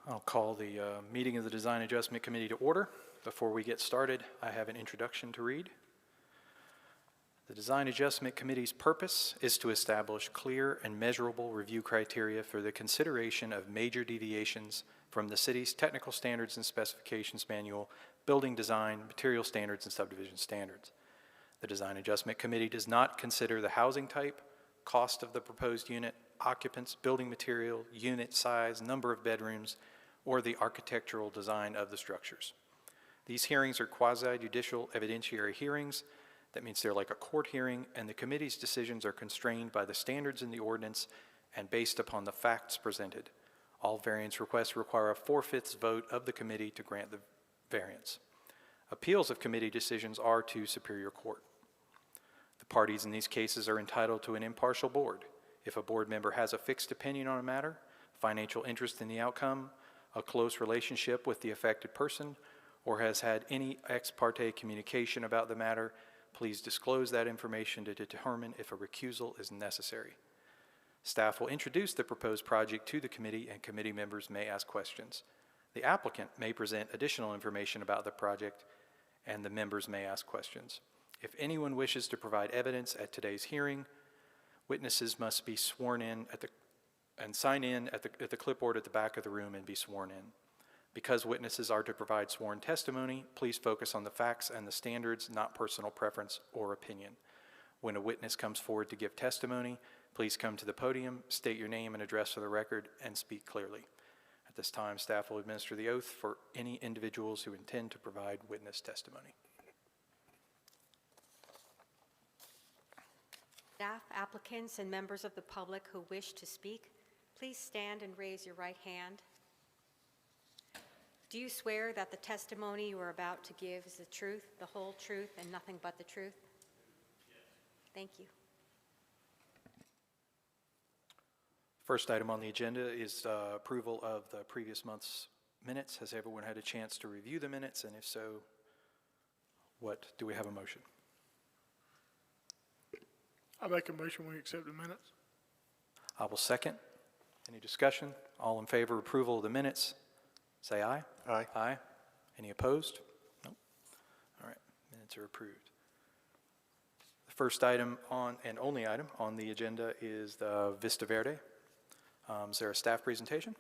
I'll call the meeting of the Design Adjustment Committee to order. Before we get started, I have an introduction to read. The Design Adjustment Committee's purpose is to establish clear and measurable review criteria for the consideration of major deviations from the city's technical standards and specifications manual, building design, material standards, and subdivision standards. The Design Adjustment Committee does not consider the housing type, cost of the proposed unit, occupants, building material, unit size, number of bedrooms, or the architectural design of the structures. These hearings are quasi-judicial evidentiary hearings. That means they're like a court hearing, and the committee's decisions are constrained by the standards in the ordinance and based upon the facts presented. All variance requests require a 4/5 vote of the committee to grant the variance. Appeals of committee decisions are to Superior Court. The parties in these cases are entitled to an impartial board. If a board member has a fixed opinion on a matter, financial interest in the outcome, a close relationship with the affected person, or has had any ex parte communication about the matter, please disclose that information to determine if a recusal is necessary. Staff will introduce the proposed project to the committee, and committee members may ask questions. The applicant may present additional information about the project, and the members may ask questions. If anyone wishes to provide evidence at today's hearing, witnesses must be sworn in and sign in at the clipboard at the back of the room and be sworn in. Because witnesses are to provide sworn testimony, please focus on the facts and the standards, not personal preference or opinion. When a witness comes forward to give testimony, please come to the podium, state your name and address for the record, and speak clearly. At this time, staff will administer the oath for any individuals who intend to provide witness testimony. Staff, applicants, and members of the public who wish to speak, please stand and raise your right hand. Do you swear that the testimony you are about to give is the truth, the whole truth, and nothing but the truth? Yes. Thank you. First item on the agenda is approval of the previous month's minutes. Has everyone had a chance to review the minutes? And if so, do we have a motion? I make a motion we accept the minutes. I will second. Any discussion? All in favor of approval of the minutes, say aye. Aye. Aye. Any opposed? Nope. All right, minutes are approved. The first item and only item on the agenda is the Vista Verde. Is there a staff presentation?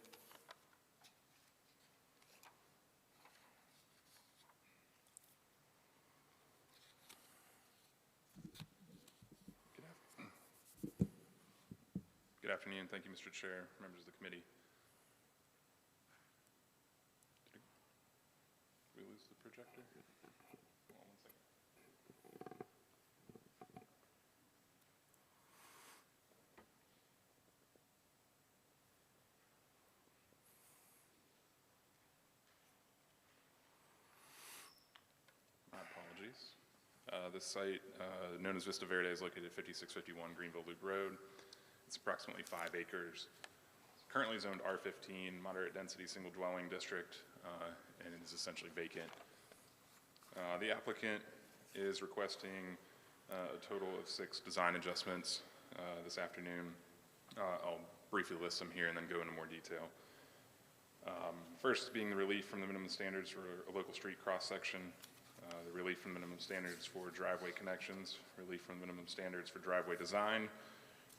Good afternoon. Thank you, Mr. Chair, members of the committee. Did we lose the projector? Hold on 1 second. My apologies. This site, known as Vista Verde, is located at 5651 Greenville Loop Rd. It's approximately 5 acres. It's currently zoned R15, moderate density single dwelling district, and it is essentially vacant. The applicant is requesting a total of 6 design adjustments this afternoon. I'll briefly list them here and then go into more detail. First being the relief from the minimum standards for a local street cross-section, the relief from minimum standards for driveway connections, relief from minimum standards for driveway design,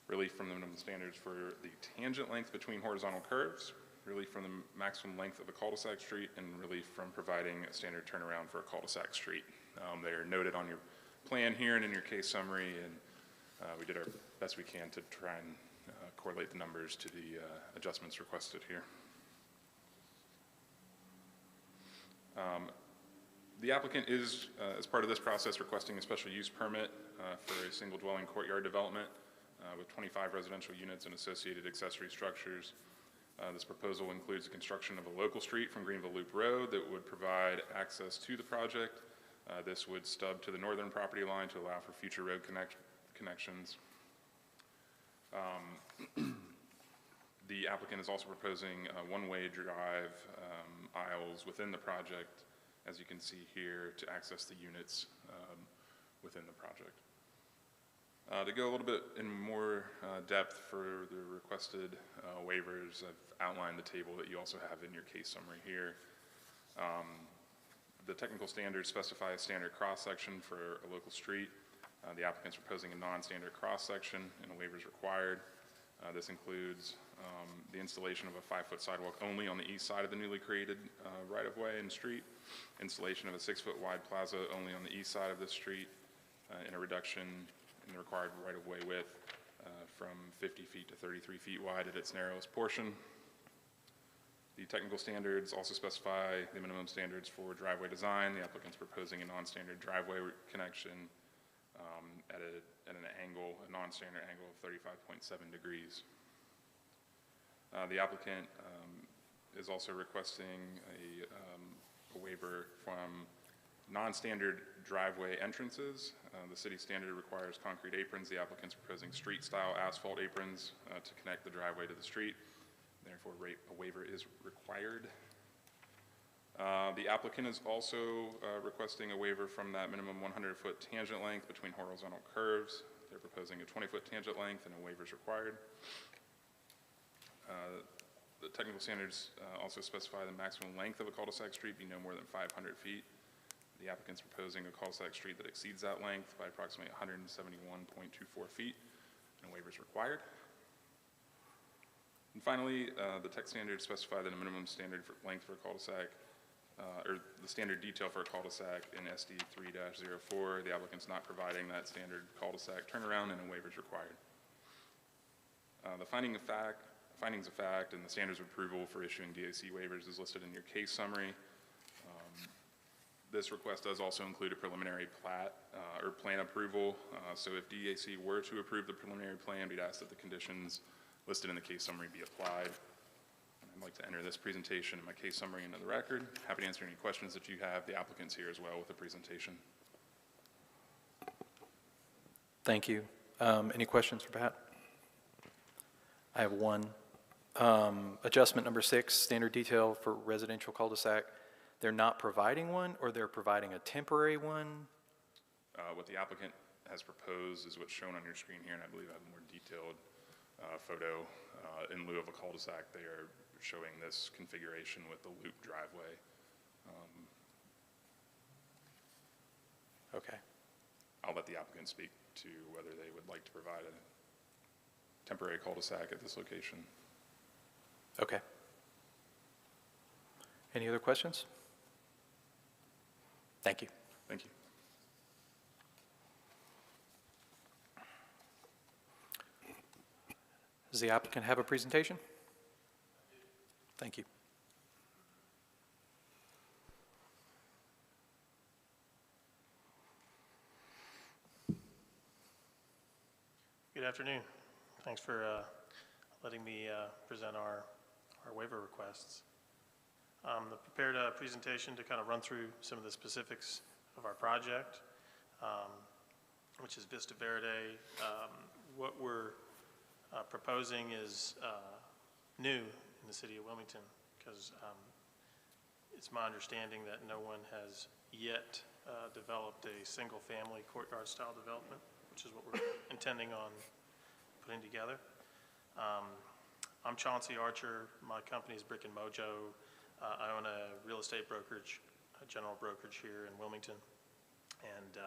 relief from the minimum standards for the tangent length between horizontal curves, relief from the maximum length of a cul-de-sac street, and relief from providing a standard turnaround for a cul-de-sac street. They are noted on your plan here and in your case summary, and we did our best we can to try and correlate the numbers to the adjustments requested here. The applicant is, as part of this process, requesting a special use permit for a single dwelling courtyard development with 25 residential units and associated accessory structures. This proposal includes the construction of a local street from Greenville Loop Road that would provide access to the project. This would stub to the northern property line to allow for future road connections. The applicant is also proposing one-way drive aisles within the project, as you can see here, to access the units within the project. To go a little bit in more depth for the requested waivers, I've outlined the table that you also have in your case summary here. The technical standards specify a standard cross-section for a local street. The applicant's proposing a non-standard cross-section and a waiver is required. This includes the installation of a 5-foot sidewalk only on the east side of the newly created right-of-way and street, installation of a 6-foot wide plaza only on the east side of the street, and a reduction in the required right-of-way width from 50 feet to 33 feet wide at its narrowest portion. The technical standards also specify the minimum standards for driveway design. The applicant's proposing a non-standard driveway connection at an angle, a non-standard angle of 35.7 degrees. The applicant is also requesting a waiver from non-standard driveway entrances. The city standard requires concrete aprons. The applicant's proposing street-style asphalt aprons to connect the driveway to the street. Therefore, a waiver is required. The applicant is also requesting a waiver from that minimum 100-foot tangent length between horizontal curves. They're proposing a 20-foot tangent length and a waiver is required. The technical standards also specify the maximum length of a cul-de-sac street be no more than 500 feet. The applicant's proposing a cul-de-sac street that exceeds that length by approximately 171.24 feet, and a waiver is required. And finally, the tech standards specify that a minimum standard for length for a cul-de-sac, or the standard detail for a cul-de-sac in SD 3-04, the applicant's not providing that standard cul-de-sac turnaround, and a waiver is required. The findings of fact and the standards of approval for issuing DAC waivers is listed in your case summary. This request does also include a preliminary plat or plan approval. So if DAC were to approve the preliminary plan, we'd ask that the conditions listed in the case summary be applied. I'd like to enter this presentation and my case summary into the record. Happy to answer any questions that you have. The applicant's here as well with the presentation. Thank you. Any questions for Pat? I have one. Adjustment number 6, standard detail for residential cul-de-sac. They're not providing one, or they're providing a temporary one? What the applicant has proposed is what's shown on your screen here, and I believe I have a more detailed photo. In lieu of a cul-de-sac, they are showing this configuration with the loop driveway. Okay. I'll let the applicant speak to whether they would like to provide a temporary cul-de-sac at this location. Okay. Any other questions? Thank you. Thank you. Does the applicant have a presentation? Thank you. Good afternoon. Thanks for letting me present our waiver requests. I prepared a presentation to kind of run through some of the specifics of our project, which is Vista Verde. What we're proposing is new in the city of Wilmington, because it's my understanding that no one has yet developed a single-family courtyard-style development, which is what we're intending on putting together. I'm Chauncey Archer. My company is Brick and Mojo. I own a real estate brokerage, a general brokerage here in Wilmington, and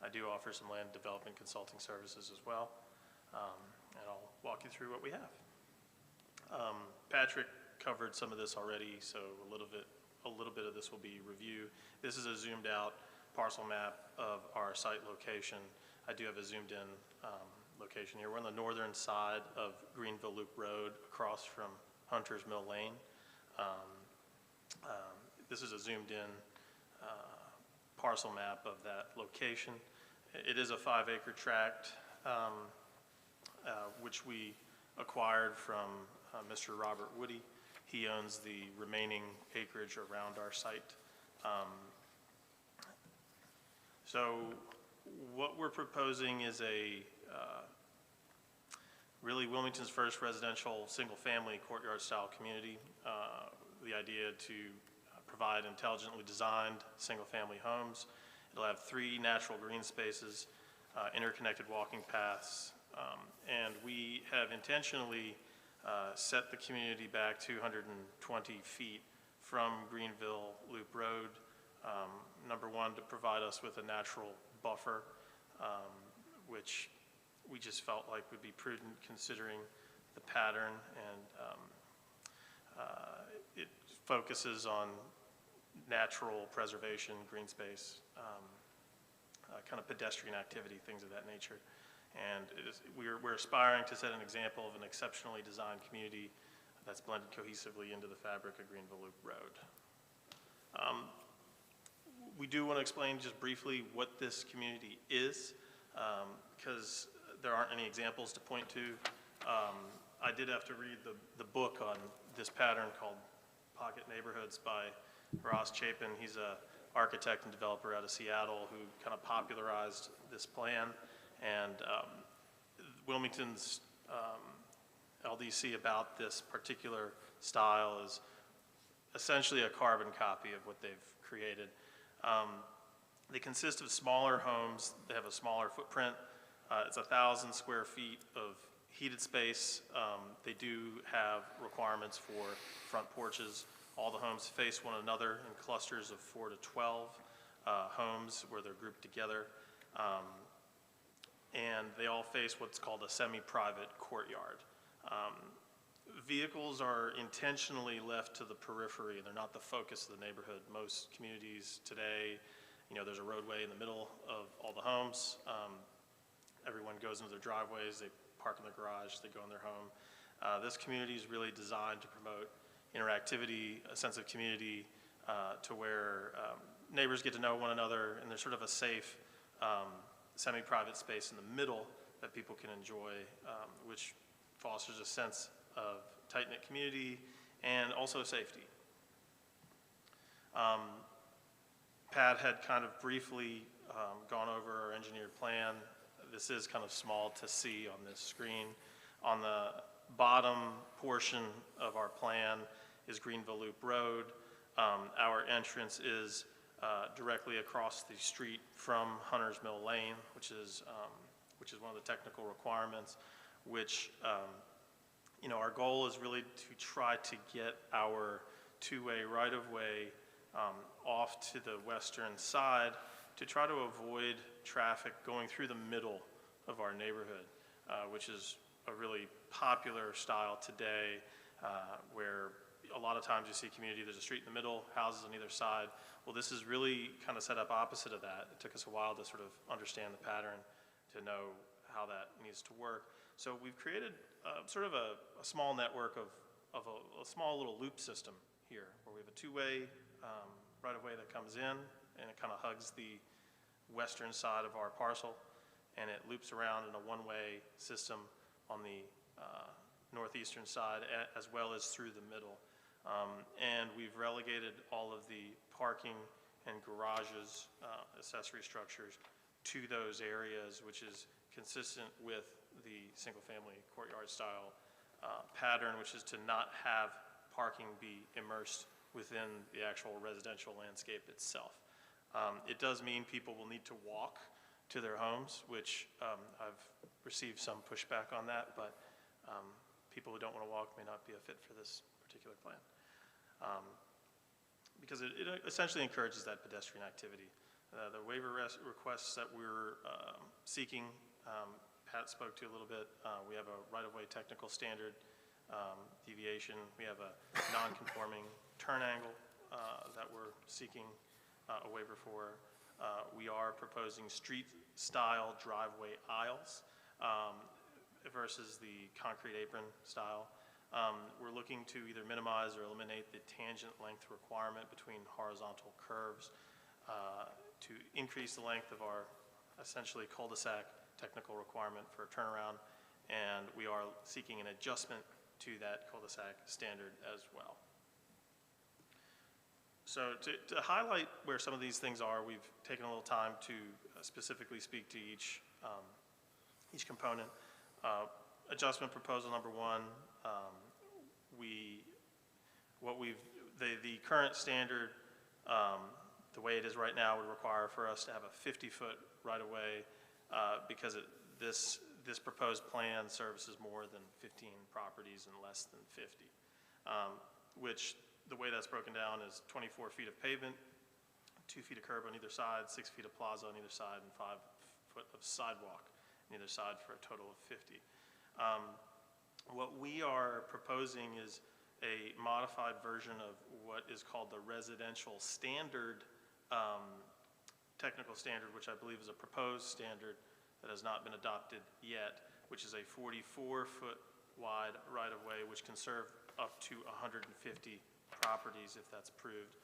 I do offer some land development consulting services as well. And I'll walk you through what we have. Patrick covered some of this already, so a little bit of this will be review. This is a zoomed out parcel map of our site location. I do have a zoomed in location here. We're on the northern side of Greenville Loop Rd, across from Hunter's Mill Lane. This is a zoomed in parcel map of that location. It is a 5-acre tract, which we acquired from Mr. Robert Woody. He owns the remaining acreage around our site. So what we're proposing is really Wilmington's first residential single-family courtyard-style community. The idea to provide intelligently designed single-family homes. It'll have 3 natural green spaces, interconnected walking paths, and we have intentionally set the community back 220 feet from Greenville Loop Road. Number one, to provide us with a natural buffer, which we just felt like would be prudent considering the pattern, and it focuses on natural preservation, green space, kind of pedestrian activity, things of that nature. And we're aspiring to set an example of an exceptionally designed community that's blended cohesively into the fabric of Greenville Loop Road. We do want to explain just briefly what this community is, because there aren't any examples to point to. I did have to read the book on this pattern called Pocket Neighborhoods by Ross Chapin. He's an architect and developer out of Seattle who kind of popularized this plan. And Wilmington's LDC about this particular style is essentially a carbon copy of what they've created. They consist of smaller homes. They have a smaller footprint. It's 1,000 square feet of heated space. They do have requirements for front porches. All the homes face one another in clusters of 4 to 12 homes where they're grouped together. And they all face what's called a semi-private courtyard. Vehicles are intentionally left to the periphery. They're not the focus of the neighborhood. Most communities today, there's a roadway in the middle of all the homes. Everyone goes into their driveways, they park in their garage, they go in their home. This community is really designed to promote interactivity, a sense of community, to where neighbors get to know one another, and there's sort of a safe semi-private space in the middle that people can enjoy, which fosters a sense of tight-knit community and also safety. Pat had kind of briefly gone over our engineered plan. This is kind of small to see on this screen. On the bottom portion of our plan is Greenville Loop Road. Our entrance is directly across the street from Hunter's Mill Lane, which is one of the technical requirements, which our goal is really to try to get our two-way right-of-way off to the western side to try to avoid traffic going through the middle of our neighborhood, which is a really popular style today, where a lot of times you see a community, there's a street in the middle, houses on either side. Well, this is really kind of set up opposite of that. It took us a while to sort of understand the pattern, to know how that needs to work. So we've created sort of a small network of a small little loop system here, where we have a two-way right-of-way that comes in, and it kind of hugs the western side of our parcel, and it loops around in a one-way system on the northeastern side, as well as through the middle. And we've relegated all of the parking and garages, accessory structures, to those areas, which is consistent with the single-family courtyard style pattern, which is to not have parking be immersed within the actual residential landscape itself. It does mean people will need to walk to their homes, which I've received some pushback on that, but people who don't want to walk may not be a fit for this particular plan. Because it essentially encourages that pedestrian activity. The waiver requests that we're seeking, Pat spoke to a little bit. We have a right-of-way technical standard deviation. We have a non-conforming turn angle that we're seeking a waiver for. We are proposing street-style driveway aisles versus the concrete apron style. We're looking to either minimize or eliminate the tangent length requirement between horizontal curves to increase the length of our essentially cul-de-sac technical requirement for a turnaround, and we are seeking an adjustment to that cul-de-sac standard as well. So to highlight where some of these things are, we've taken a little time to specifically speak to each component. Adjustment proposal number one, the current standard, the way it is right now, would require for us to have a 50-foot right-of-way because this proposed plan services more than 15 properties and less than 50, which the way that's broken down is 24 feet of pavement, 2 feet of curb on either side, 6 feet of plaza on either side, and 5 foot of sidewalk on either side for a total of 50. What we are proposing is a modified version of what is called the residential standard, technical standard, which I believe is a proposed standard that has not been adopted yet, which is a 44-foot wide right-of-way, which can serve up to 150 properties if that's approved,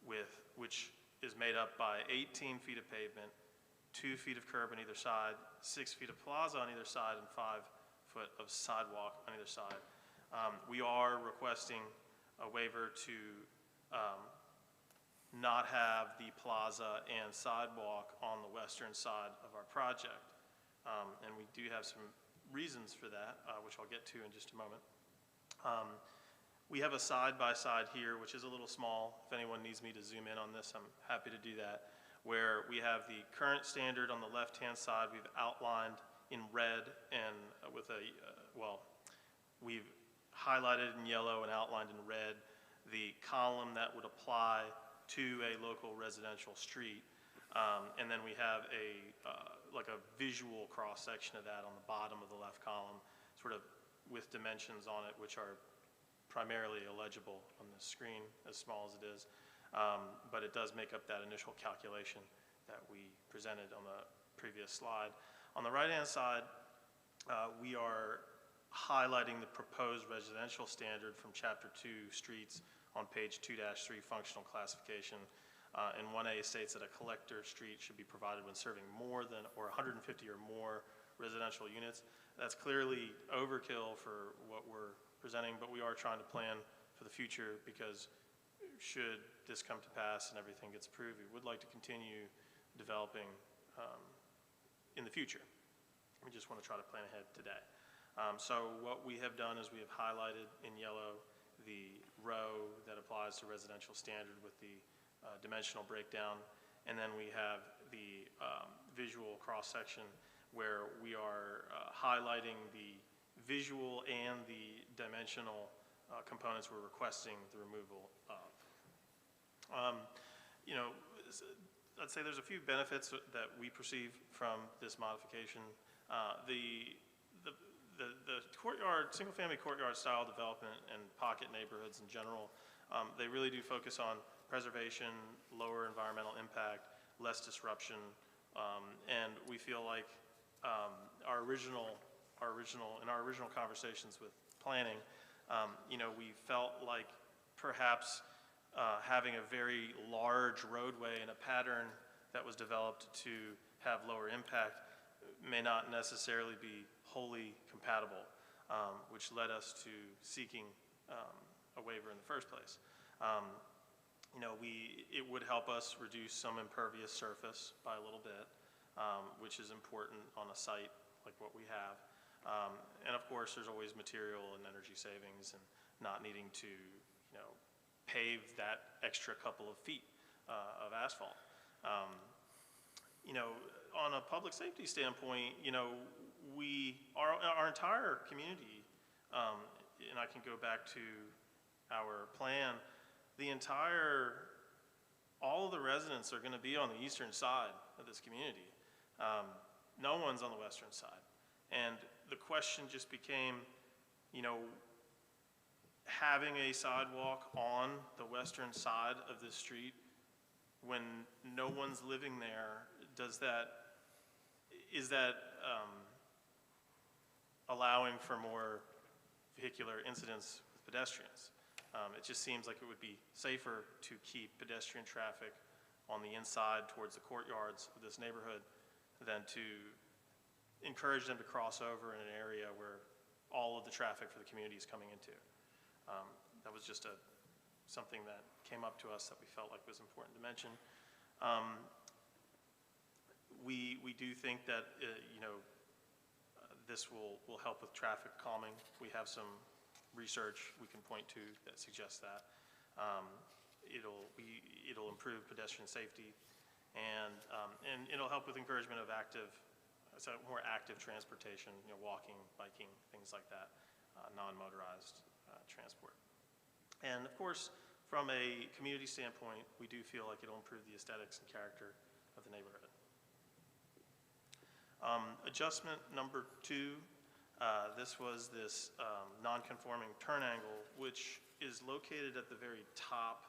which is made up by 18 feet of pavement, 2 feet of curb on either side, 6 feet of plaza on either side, and 5 foot of sidewalk on either side. We are requesting a waiver to not have the plaza and sidewalk on the western side of our project. And we do have some reasons for that, which I'll get to in just a moment. We have a side-by-side here, which is a little small. If anyone needs me to zoom in on this, I'm happy to do that, where we have the current standard on the left-hand side. We've outlined in red and with a, we've highlighted in yellow and outlined in red the column that would apply to a local residential street. And then we have like a visual cross-section of that on the bottom of the left column, sort of with dimensions on it, which are primarily illegible on the screen, as small as it is. But it does make up that initial calculation that we presented on the previous slide. On the right-hand side, we are highlighting the proposed residential standard from Chapter 2 Streets on page 2-3 functional classification. And 1A states that a collector street should be provided when serving more than or 150 or more residential units. That's clearly overkill for what we're presenting, but we are trying to plan for the future, because should this come to pass and everything gets approved, we would like to continue developing in the future. We just want to try to plan ahead today. So what we have done is we have highlighted in yellow the row that applies to residential standard with the dimensional breakdown, and then we have the visual cross-section where we are highlighting the visual and the dimensional components we're requesting the removal of. You know, I'd say there's a few benefits that we perceive from this modification. The courtyard, single-family courtyard style development and pocket neighborhoods in general, they really do focus on preservation, lower environmental impact, less disruption, and we feel like in our original conversations with planning, you know, we felt like perhaps having a very large roadway and a pattern that was developed to have lower impact may not necessarily be wholly compatible, which led us to seeking a waiver in the first place. You know, it would help us reduce some impervious surface by a little bit, which is important on a site like what we have. And of course, there's always material and energy savings and not needing to, you know, pave that extra couple of feet of asphalt. You know, on a public safety standpoint, you know, our entire community, and I can go back to our plan, all of the residents are going to be on the eastern side of this community. No one's on the western side. And the question just became, you know, having a sidewalk on the western side of the street when no one's living there, is that allowing for more vehicular incidents with pedestrians? It just seems like it would be safer to keep pedestrian traffic on the inside towards the courtyards of this neighborhood than to encourage them to cross over in an area where all of the traffic for the community is coming into. That was just something that came up to us that we felt like was important to mention. We do think that you know, this will help with traffic calming. We have some research we can point to that suggests that. It'll improve pedestrian safety, and it'll help with encouragement of active so more active transportation, walking, biking, things like that, non-motorized transport. And of course, from a community standpoint, we do feel like it'll improve the aesthetics and character of the neighborhood. Adjustment number 2, this was this non-conforming turn angle, which is located at the very top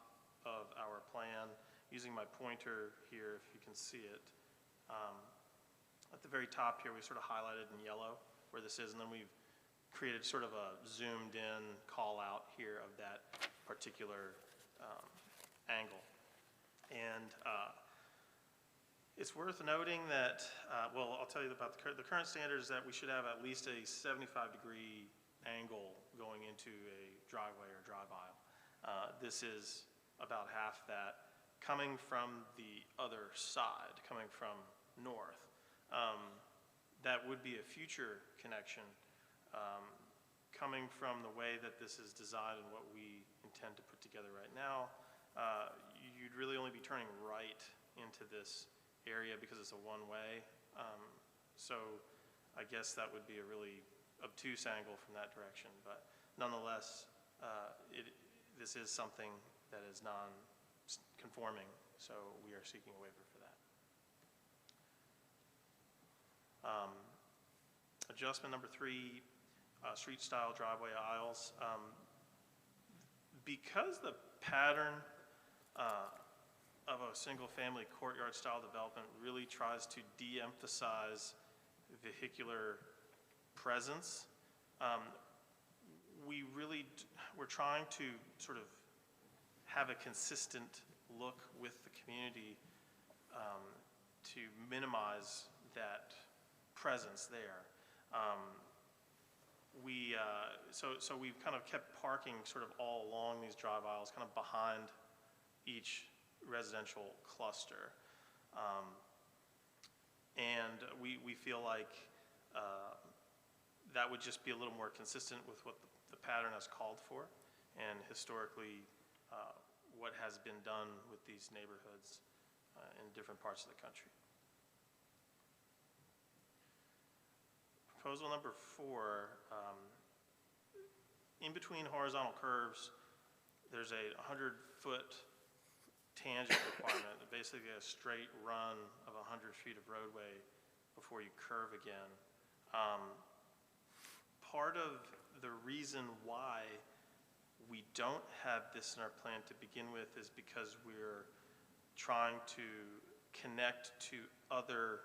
of our plan. Using my pointer here, if you can see it. At the very top here, we sort of highlighted in yellow where this is, and then we've created sort of a zoomed in call out here of that particular angle. And it's worth noting that, well, I'll tell you about the current standard is that we should have at least a 75-degree angle going into a driveway or drive aisle. This is about half that, coming from the other side, coming from north. That would be a future connection. Coming from the way that this is designed and what we intend to put together right now, you'd really only be turning right into this area because it's a one-way. So I guess that would be a really obtuse angle from that direction. But nonetheless, this is something that is non-conforming, so we are seeking a waiver for that. Adjustment number 3, street-style driveway aisles. Because the pattern of a single-family courtyard-style development really tries to de-emphasize vehicular presence, we're trying to sort of have a consistent look with the community to minimize that presence there. So we've kind of kept parking sort of all along these drive aisles, kind of behind each residential cluster. And we feel like that would just be a little more consistent with what the pattern has called for, and historically what has been done with these neighborhoods in different parts of the country. Proposal number 4, in between horizontal curves, there's a 100-foot tangent requirement, basically a straight run of 100 feet of roadway before you curve again. Part of the reason why we don't have this in our plan to begin with is because we're trying to connect to other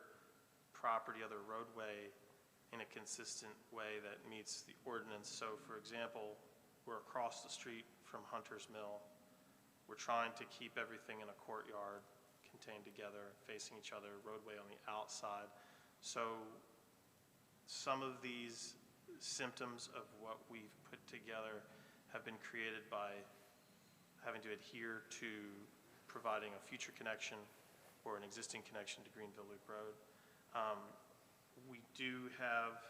property, other roadway in a consistent way that meets the ordinance. So for example, we're across the street from Hunter's Mill. We're trying to keep everything in a courtyard contained together, facing each other, roadway on the outside. So some of these symptoms of what we've put together have been created by having to adhere to providing a future connection or an existing connection to Greenville Loop Road. We do have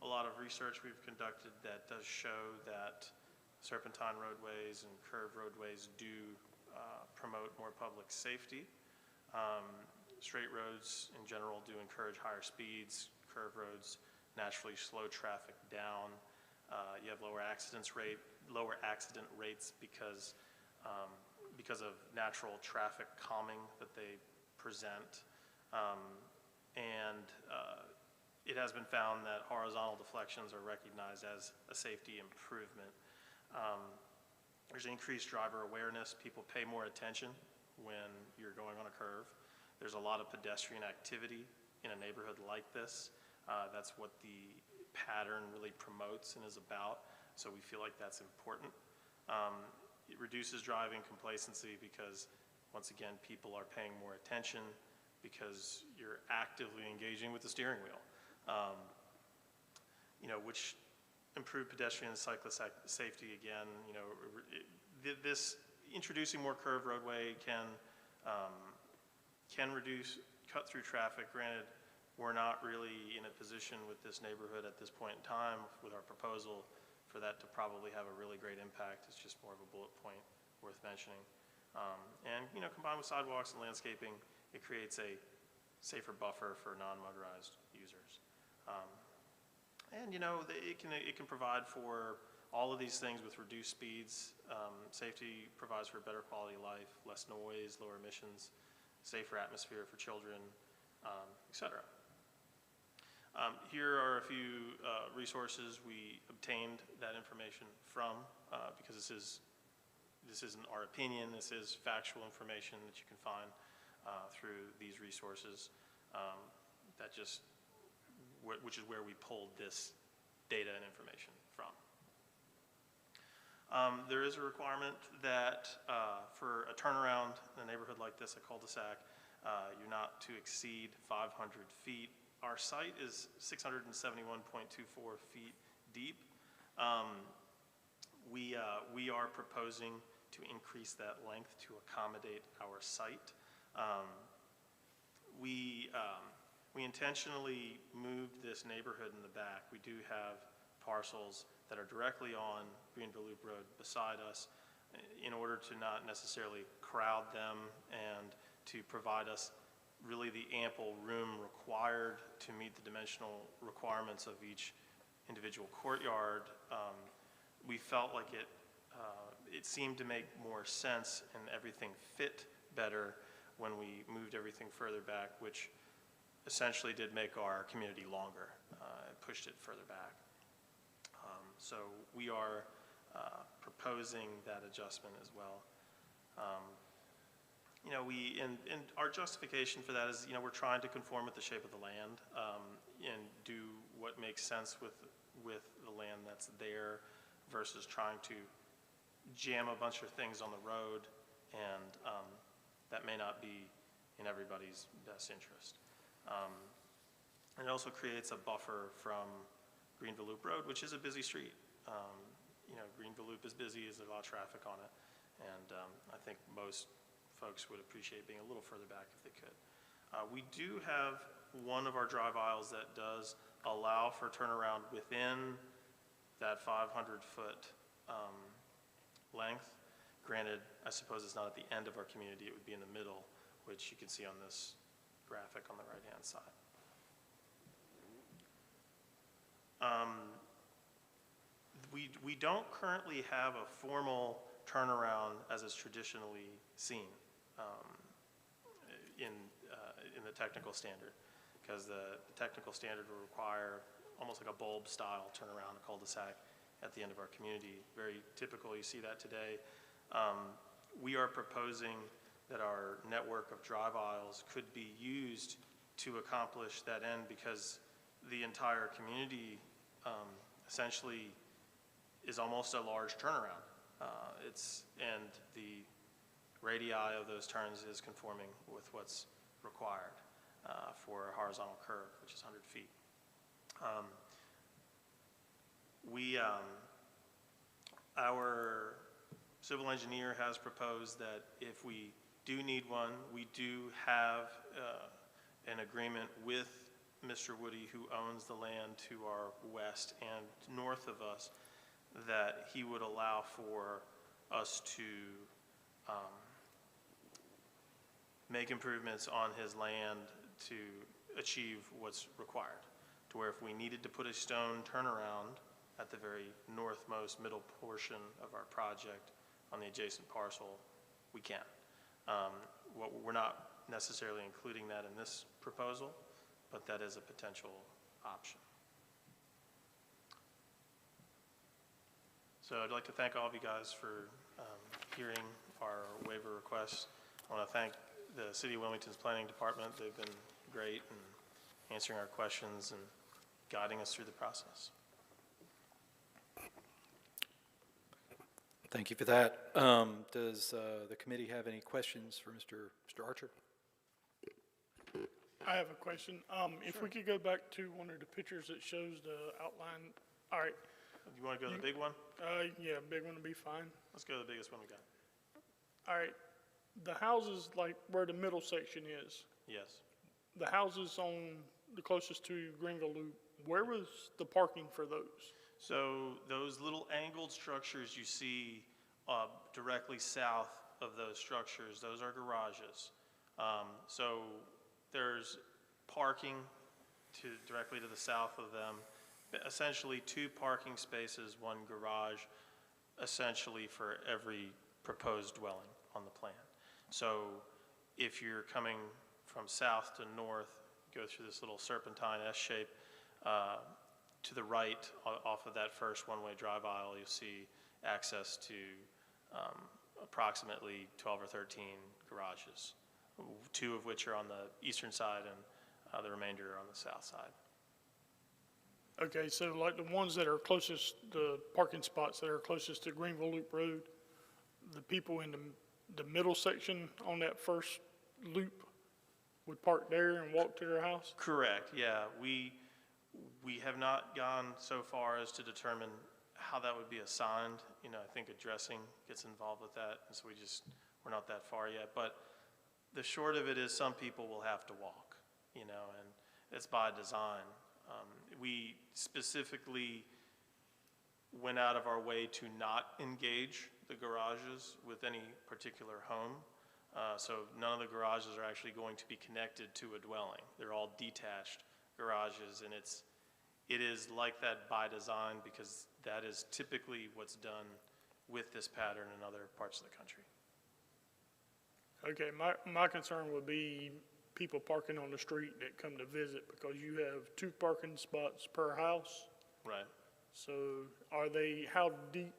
a lot of research we've conducted that does show that serpentine roadways and curved roadways do promote more public safety. Straight roads in general do encourage higher speeds. Curved roads naturally slow traffic down. You have lower accident rates because of natural traffic calming that they present. It has been found that horizontal deflections are recognized as a safety improvement. There's increased driver awareness. People pay more attention when you're going on a curve. There's a lot of pedestrian activity in a neighborhood like this. That's what the pattern really promotes and is about, so we feel like that's important. It reduces driving complacency because, once again, people are paying more attention because you're actively engaging with the steering wheel, which improve pedestrian and cyclist safety again. This introducing more curved roadway can reduce cut-through traffic. Granted, we're not really in a position with this neighborhood at this point in time with our proposal for that to probably have a really great impact. It's just more of a bullet point worth mentioning. And combined with sidewalks and landscaping, it creates a safer buffer for non-motorized users. And, you know, it can provide for all of these things with reduced speeds. Safety provides for a better quality of life, less noise, lower emissions, safer atmosphere for children, et cetera. Here are a few resources we obtained that information from, because this isn't our opinion, this is factual information that you can find through these resources. Which is where we pulled this data and information from. There is a requirement that for a turnaround in a neighborhood like this, a cul-de-sac, you're not to exceed 500 feet. Our site is 671.24 feet deep. We are proposing to increase that length to accommodate our site. We intentionally moved this neighborhood in the back. We do have parcels that are directly on Greenville Loop Road beside us in order to not necessarily crowd them and to provide us really the ample room required to meet the dimensional requirements of each individual courtyard. We felt like it seemed to make more sense and everything fit better when we moved everything further back, which essentially did make our community longer. It pushed it further back. So we are proposing that adjustment as well. You know, and our justification for that is, you know, we're trying to conform with the shape of the land and do what makes sense with the land that's there versus trying to jam a bunch of things on the road, and that may not be in everybody's best interest. And it also creates a buffer from Greenville Loop Road, which is a busy street. You know, Greenville Loop is busy, there's a lot of traffic on it, and I think most folks would appreciate being a little further back if they could. We do have one of our drive aisles that does allow for turnaround within that 500-foot length. Granted, I suppose it's not at the end of our community, it would be in the middle, which you can see on this graphic on the right-hand side. We don't currently have a formal turnaround as is traditionally seen in the technical standard, because the technical standard will require almost like a bulb-style turnaround, a cul-de-sac at the end of our community. Very typical, you see that today. We are proposing that our network of drive aisles could be used to accomplish that end, because the entire community essentially is almost a large turnaround. And the radii of those turns is conforming with what's required for a horizontal curve, which is 100 feet. Our civil engineer has proposed that if we do need one, we do have an agreement with Mr. Woody, who owns the land to our west and north of us, that he would allow for us to make improvements on his land to achieve what's required. To where if we needed to put a stone turnaround at the very northmost middle portion of our project on the adjacent parcel, we can. We're not necessarily including that in this proposal, but that is a potential option. So I'd like to thank all of you guys for hearing our waiver requests. I want to thank the City of Wilmington's Planning Department. They've been great in answering our questions and guiding us through the process. Thank you for that. Does the committee have any questions for Mr. Archer? I have a question. If we could go back to one of the pictures that shows the outline. All right. You want to go to the big one? Yeah, big one would be fine. Let's go to the biggest one we got. All right. The houses, like where the middle section is, Yes. the houses on the closest to Greenville Loop, where was the parking for those? So those little angled structures you see directly south of those structures, those are garages. So there's parking directly to the south of them, essentially 2 parking spaces, 1 garage, essentially for every proposed dwelling on the plan. So if you're coming from south to north, go through this little serpentine S shape, to the right off of that first one-way drive aisle, you'll see access to approximately 12 or 13 garages, 2 of which are on the eastern side and the remainder are on the south side. Okay, so like the ones that are closest, the parking spots that are closest to Greenville Loop Road, the people in the middle section on that first loop would park there and walk to their house? Correct, yeah. We have not gone so far as to determine how that would be assigned. You know, I think addressing gets involved with that, and so we're not that far yet. But the short of it is some people will have to walk, you know, and it's by design. We specifically went out of our way to not engage the garages with any particular home. So none of the garages are actually going to be connected to a dwelling. They're all detached garages, and it is like that by design because that is typically what's done with this pattern in other parts of the country. Okay, my concern would be people parking on the street that come to visit because you have 2 parking spots per house. Right. So how deep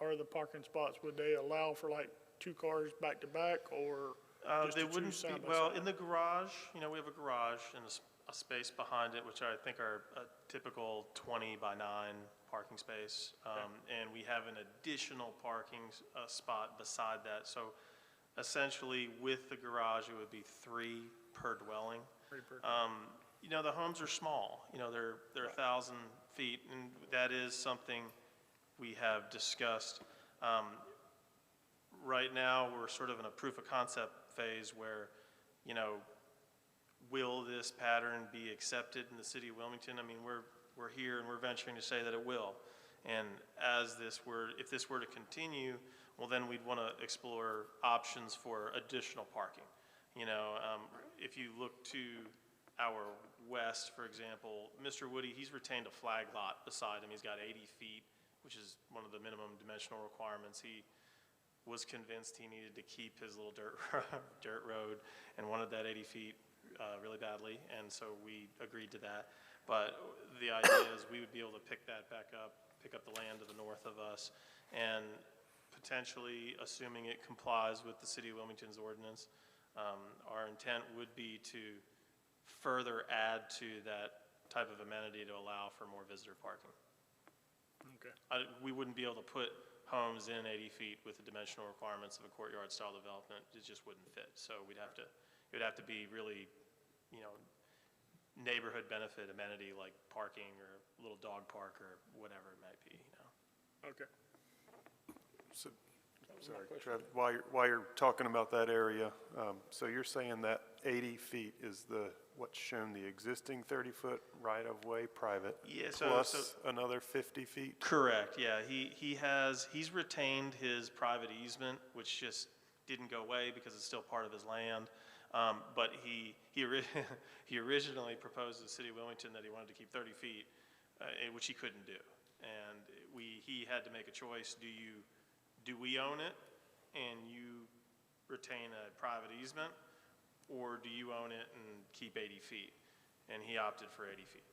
are the parking spots? Would they allow for like 2 cars back to back or just They the 2 wouldn't side be, by well, side? in the garage, you know, we have a garage and a space behind it, which I think are a typical 20 by 9 parking space. And we have an additional parking spot beside that. So essentially with the garage, it would be 3 per dwelling. 3 per. You know, the homes are small, you know, they're 1,000 feet, and that is something we have discussed. Right now, we're sort of in a proof of concept phase where, you know, will this pattern be accepted in the city of Wilmington? I mean, we're here and we're venturing to say that it will. And if this were to continue, well, then we'd want to explore options for additional parking. You know, if you look to our west, for example, Mr. Woody, he's retained a flag lot beside him. He's got 80 feet, which is one of the minimum dimensional requirements. He was convinced he needed to keep his little dirt road and wanted that 80 feet really badly, and so we agreed to that. But the idea is we would be able to pick that back up, pick up the land to the north of us, and potentially, assuming it complies with the City of Wilmington's ordinance, our intent would be to further add to that type of amenity to allow for more visitor parking. Okay. We wouldn't be able to put homes in 80 feet with the dimensional requirements of a courtyard style development. It just wouldn't fit. So it would have to be really, you know, neighborhood benefit amenity like parking or a little dog park or whatever it might be, you know. Okay. So, sorry, Trev, while you're talking about that area, so you're saying that 80 feet is what's shown the existing 30-foot right-of-way private? Yeah, plus another 50 feet? Correct, yeah. He's retained his private easement, which just didn't go away because it's still part of his land. But he originally proposed to the City of Wilmington that he wanted to keep 30 feet, which he couldn't do. And he had to make a choice. Do we own it and you retain a private easement, or do you own it and keep 80 feet? And he opted for 80 feet.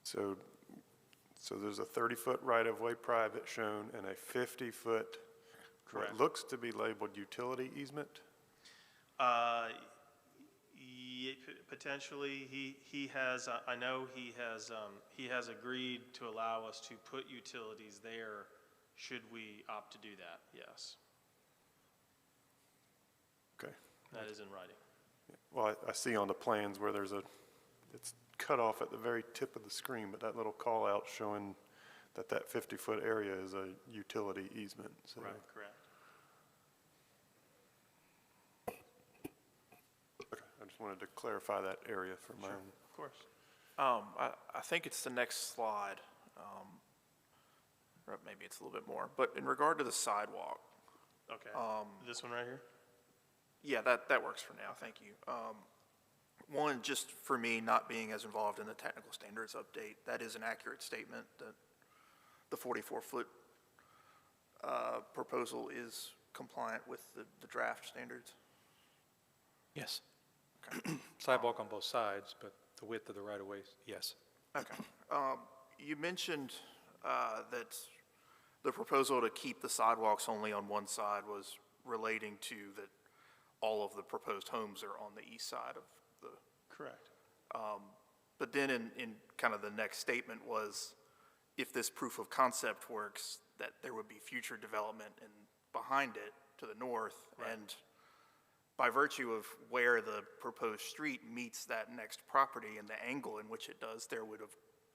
So there's a 30-foot right-of-way private shown and a 50-foot, Correct. what looks to be labeled utility easement? Potentially, he has. I know he has agreed to allow us to put utilities there, should we opt to do that. Yes, Okay. that is in writing. Well, I see on the plans where it's cut off at the very tip of the screen, but that little call out showing that 50-foot area is a utility easement. So. Right. Correct. Okay, I just wanted to clarify that area for my own. Of course. I think it's the next slide, or maybe it's a little bit more, but in regard to the sidewalk, Okay. This one right here. yeah, that works for now, thank you. One, just for me, not being as involved in the technical standards update, that is an accurate statement that the 44-foot proposal is compliant with the draft standards. Yes. Sidewalk on both sides, but the width of the right-of-way, yes. Okay. You mentioned that the proposal to keep the sidewalks only on one side was relating to that all of the proposed homes are on the east side of the. Correct. But then in kind of the next statement was, if this proof of concept works, that there would be future development behind it to the north. Right. And by virtue of where the proposed street meets that next property and the angle in which it does, there would, of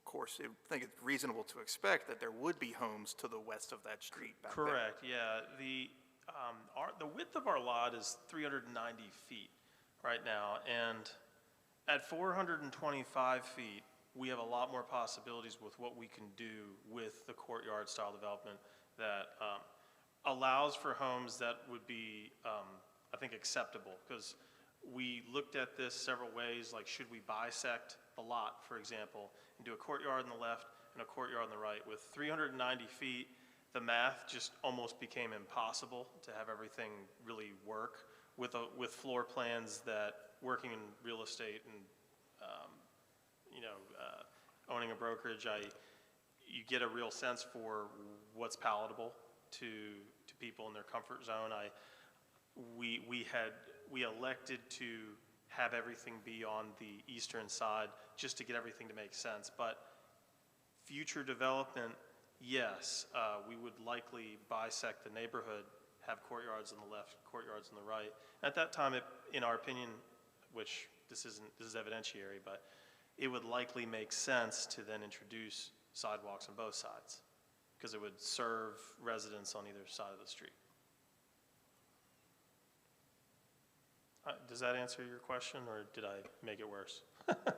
course, I think it's reasonable to expect that there would be homes to the west of that street back there. Correct, yeah. The width of our lot is 390 feet right now, and at 425 feet, we have a lot more possibilities with what we can do with the courtyard style development that allows for homes that would be, I think, acceptable, because we looked at this several ways, like should we bisect the lot, for example, and do a courtyard on the left and a courtyard on the right. With 390 feet, the math just almost became impossible to have everything really work with floor plans that, working in real estate and owning a brokerage, you get a real sense for what's palatable to people in their comfort zone. We elected to have everything be on the eastern side just to get everything to make sense. But future development, yes, we would likely bisect the neighborhood, have courtyards on the left, courtyards on the right. At that time, in our opinion, which this is evidentiary, but it would likely make sense to then introduce sidewalks on both sides, because it would serve residents on either side of the street. Does that answer your question, or did I make it worse?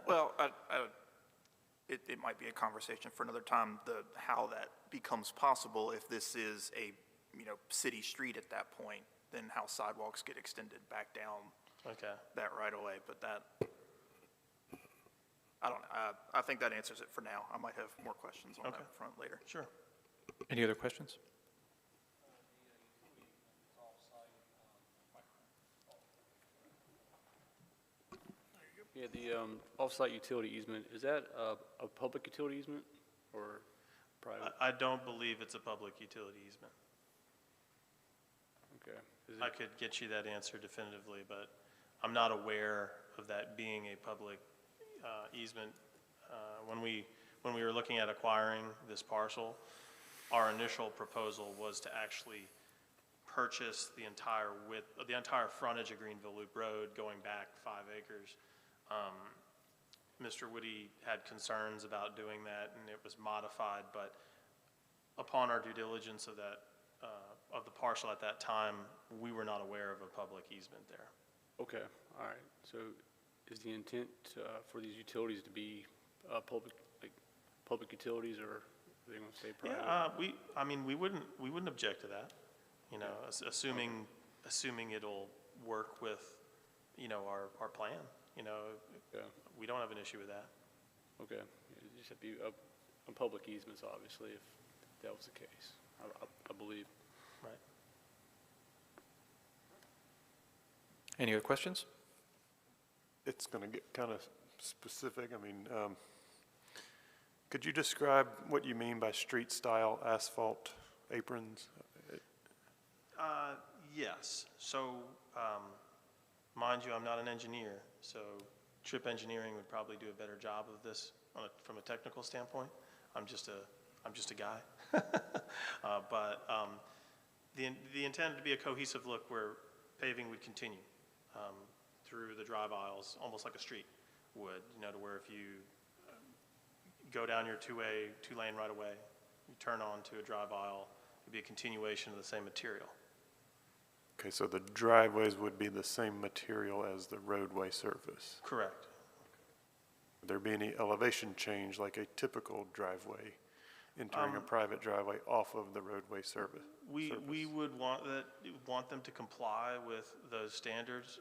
Well, it might be a conversation for another time, how that becomes possible if this is a, city street at that point, then how sidewalks get extended back down Okay. that right away. But that, I don't know. I think that answers it for now. I might have more questions on Okay. that front later. Sure. Any other questions? Yeah, the off-site utility easement, is that a public utility easement or private? I don't believe it's a public utility easement. Okay. Is I it, could get you that answer definitively, but I'm not aware of that being a public easement. When we were looking at acquiring this parcel, our initial proposal was to actually purchase the entire frontage of Greenville Loop Road going back 5 acres. Mr. Woody had concerns about doing that, and it was modified, but upon our due diligence of that, of the parcel at that time, we were not aware of a public easement there. okay, all right. So is the intent for these utilities to be public utilities, or are they going to stay private? Yeah, we wouldn't object to that, assuming it'll work with, our plan. Yeah. We don't have an issue with that. Okay. It just have to be a public easements, obviously, if that was the case, I believe. Right. Any other questions? It's going to get kind of specific. I mean, could you describe what you mean by street-style asphalt aprons? Yes. So, mind you, I'm not an engineer, so Trip Engineering would probably do a better job of this from a technical standpoint. I'm just a guy. But the intent to be a cohesive look where paving would continue through the drive aisles, almost like a street would, to where if you go down your two-lane right away, you turn onto a drive aisle, it'd be a continuation of the same material. Okay, so the driveways would be the same material as the roadway surface. Correct. Would there be any elevation change like a typical driveway entering a private driveway off of the roadway surface? We would want them to comply with those standards.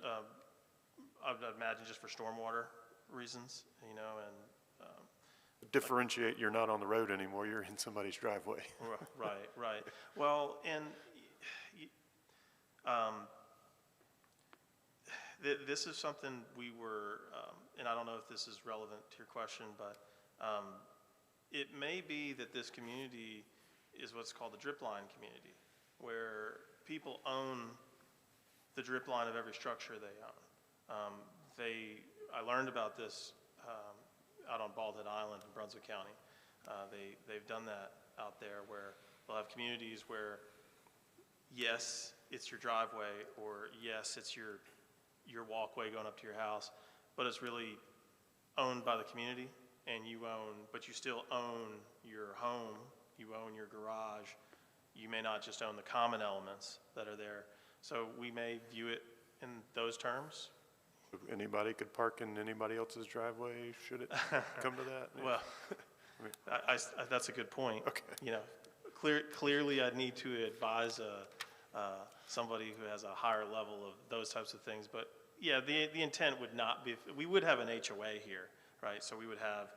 I would imagine just for stormwater reasons, you know, and, Differentiate, you're not on the road anymore, you're in somebody's driveway. right, right. Well, and this is something we were, and I don't know if this is relevant to your question, but it may be that this community is what's called the drip line community, where people own the drip line of every structure they own. I learned about this out on Bald Head Island in Brunswick County. They've done that out there where they'll have communities where, yes, it's your driveway, or yes, it's your walkway going up to your house, but it's really owned by the community, and but you still own your home, you own your garage. You may not just own the common elements that are there. So we may view it in those terms. Anybody could park in anybody else's driveway, should it come to that? Well, that's a good point. Okay. You know, clearly I'd need to advise somebody who has a higher level of those types of things. But yeah, the intent would not be, we would have an HOA here, right? So we would have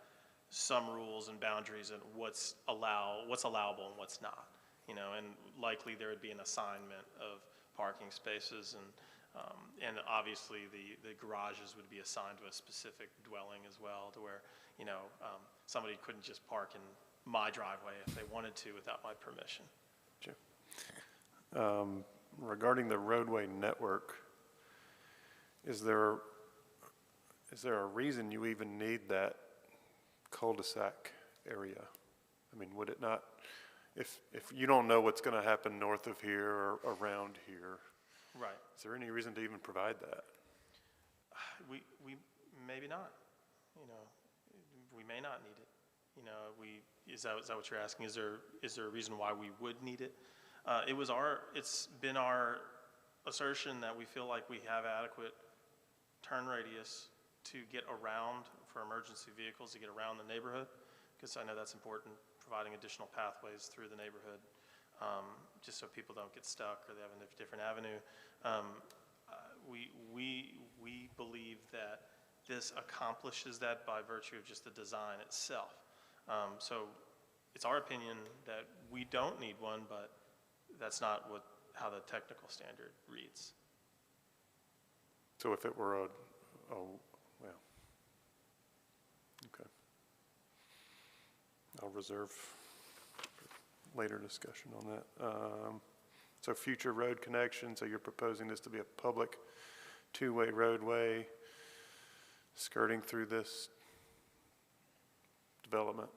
some rules and boundaries and what's allowable and what's not, you know, and likely there would be an assignment of parking spaces, and obviously the garages would be assigned to a specific dwelling as well, to where, you know, somebody couldn't just park in my driveway if they wanted to without my permission. Sure. Regarding the roadway network, is there a reason you even need that cul-de-sac area? I mean, would it not, if you don't know what's going to happen north of here or around here, Right. is there any reason to even provide that? We maybe not, you know, we may not need it. You know, is that what you're asking? Is there a reason why we would need it? It's been our assertion that we feel like we have adequate turn radius to get around, for emergency vehicles to get around the neighborhood, because I know that's important, providing additional pathways through the neighborhood, just so people don't get stuck or they have a different avenue. We believe that this accomplishes that by virtue of just the design itself. So it's our opinion that we don't need one, but that's not how the technical standard reads. So if it were well, okay. I'll reserve later discussion on that. So future road connection, so you're proposing this to be a public two-way roadway skirting through this development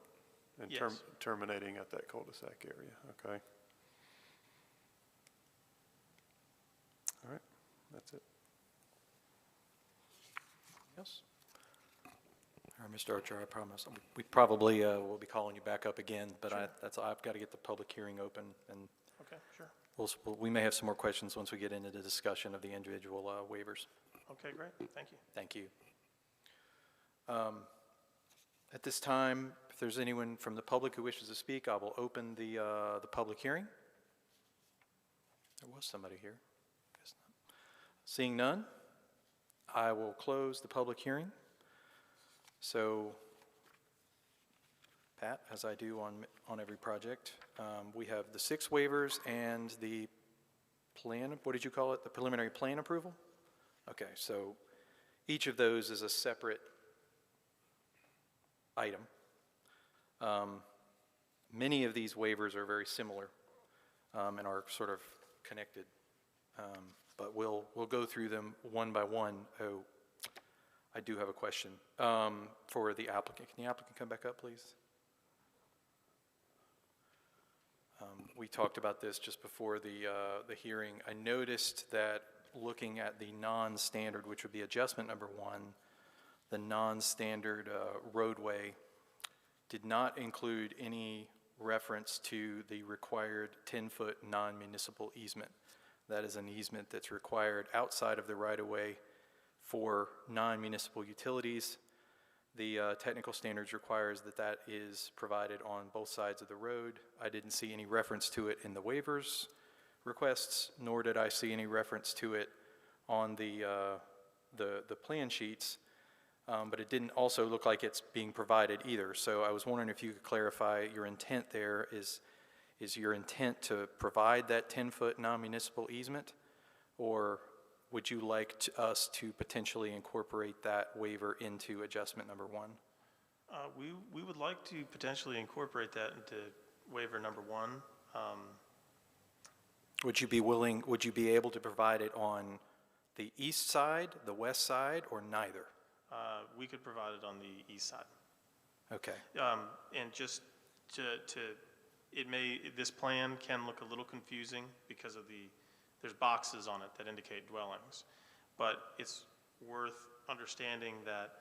and Yes. terminating at that cul-de-sac area, okay? All right, that's it. Yes? All right, Mr. Archer, I promise, we probably will be calling you back up again, but Sure. I've got to get the public hearing open, and Okay, sure. we may have some more questions once we get into the discussion of the individual waivers. Okay, great. Thank you. Thank you. At this time, if there's anyone from the public who wishes to speak, I will open the public hearing. There was somebody here. Guess not. Seeing none, I will close the public hearing. So, Pat, as I do on every project, we have the 6 waivers and the plan, what did you call it? The preliminary plan approval? Okay, so each of those is a separate item. Many of these waivers are very similar and are sort of connected, but we'll go through them one by one. Oh, I do have a question for the applicant. Can the applicant come back up, please? We talked about this just before the hearing. I noticed that looking at the non-standard, which would be adjustment number 1, the non-standard roadway did not include any reference to the required 10-foot non-municipal easement. That is an easement that's required outside of the right-of-way for non-municipal utilities. The technical standards requires that is provided on both sides of the road. I didn't see any reference to it in the waivers requests, nor did I see any reference to it on the the plan sheets, but it didn't also look like it's being provided either. So I was wondering if you could clarify your intent there. Is your intent to provide that 10-foot non-municipal easement, or would you like us to potentially incorporate that waiver into adjustment number 1? We would like to potentially incorporate that into waiver number 1. Would you be able to provide it on the east side, the west side, or neither? We could provide it on the east side. Okay. And just this plan can look a little confusing because of there's boxes on it that indicate dwellings. But it's worth understanding that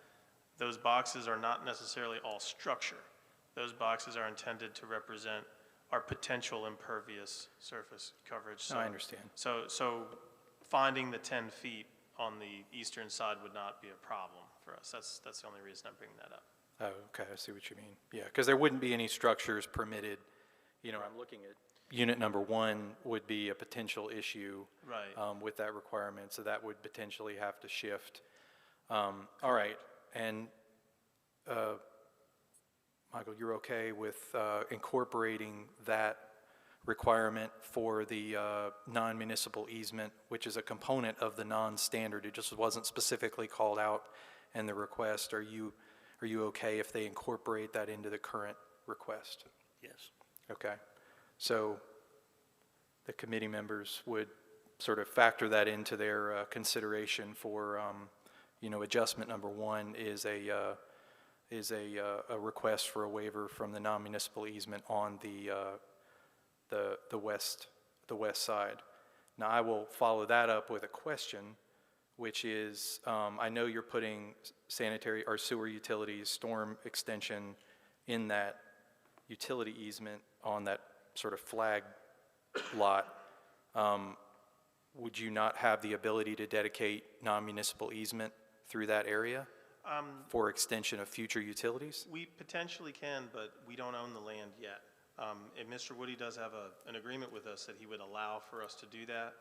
those boxes are not necessarily all structure. Those boxes are intended to represent our potential impervious surface coverage. No, I understand. So finding the 10 feet on the eastern side would not be a problem for us. That's the only reason I'm bringing that up. Oh, okay, I see what you mean. Yeah, because there wouldn't be any structures permitted. You know, I'm looking at unit number 1 would be a potential issue Right. with that requirement, so that would potentially have to shift. All right, and Michael, you're okay with incorporating that requirement for the non-municipal easement, which is a component of the non-standard. It just wasn't specifically called out in the request. Are you okay if they incorporate that into the current request? Yes. Okay. So the committee members would sort of factor that into their consideration for, adjustment number 1 is a request for a waiver from the non-municipal easement on the west side. Now, I will follow that up with a question, which is, I know you're putting sanitary or sewer utilities, storm extension in that utility easement on that sort of flag lot. Would you not have the ability to dedicate non-municipal easement through that area for extension of future utilities? We potentially can, but we don't own the land yet. And Mr. Woody does have an agreement with us that he would allow for us to do that.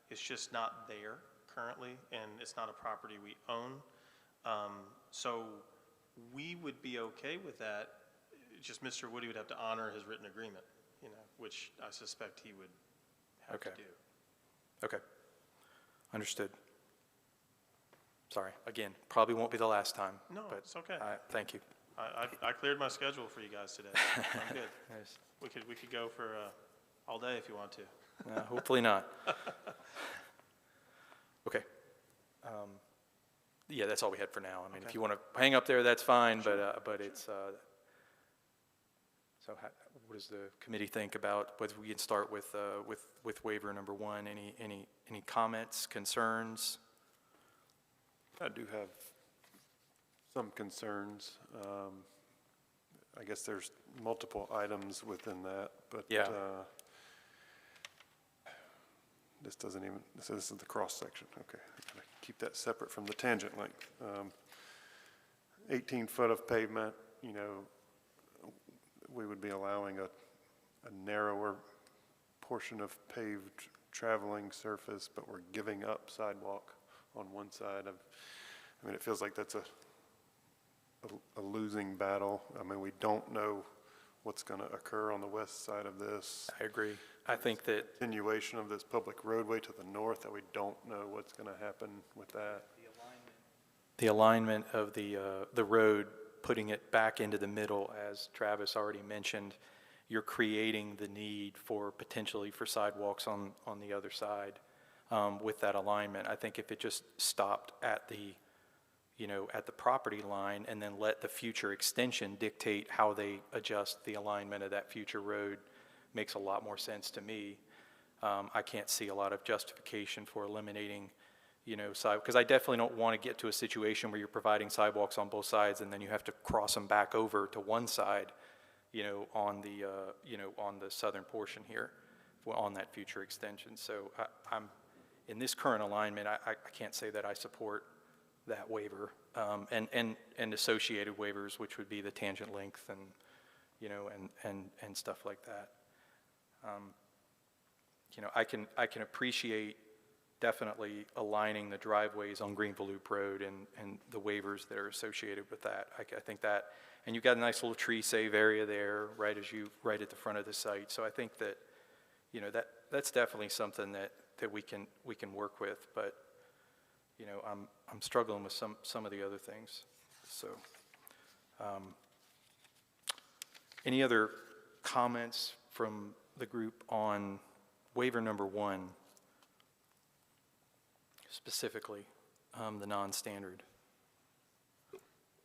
It's just not there currently, and it's not a property we own. So we would be okay with that. Just Mr. Woody would have to honor his written agreement, which I suspect he would have to do. Okay. Understood. Sorry. Again, probably won't be the last time. No, but it's okay. Thank you. I cleared my schedule for you guys today. I'm good. Nice. We could go for all day if you want to. Hopefully not. Okay. Yeah, that's all we had for now. I mean, if you want to hang up there, that's fine, but it's, so what does the committee think about whether we can start with waiver number 1? Any comments, concerns? I do have some concerns. I guess there's multiple items within that, but Yeah. This doesn't even, so this is the cross section, okay. I'm gonna keep that separate from the tangent length. 18 foot of pavement, we would be allowing a narrower portion of paved traveling surface, but we're giving up sidewalk on one side. I mean, it feels like that's a losing battle. I mean, we don't know what's going to occur on the west side of this. I agree. I think that Continuation of this public roadway to the north, that we don't know what's going to happen with that. the alignment of the road, putting it back into the middle, as Travis already mentioned, you're creating the need for potentially for sidewalks on the other side with that alignment. I think if it just stopped at the, at the property line and then let the future extension dictate how they adjust the alignment of that future road makes a lot more sense to me. I can't see a lot of justification for eliminating, because I definitely don't want to get to a situation where you're providing sidewalks on both sides and then you have to cross them back over to one side, on the southern portion here, on that future extension. So I'm in this current alignment. I can't say that I support that waiver and associated waivers, which would be the tangent length and and stuff like that. I can appreciate definitely aligning the driveways on Greenville Loop Road and the waivers that are associated with that. I think that, and you've got a nice little tree save area there right at the front of the site. So I think that, you know, that's definitely something that we can work with, but, you know, I'm struggling with some of the other things. So, any other comments from the group on waiver number 1, specifically, the non-standard?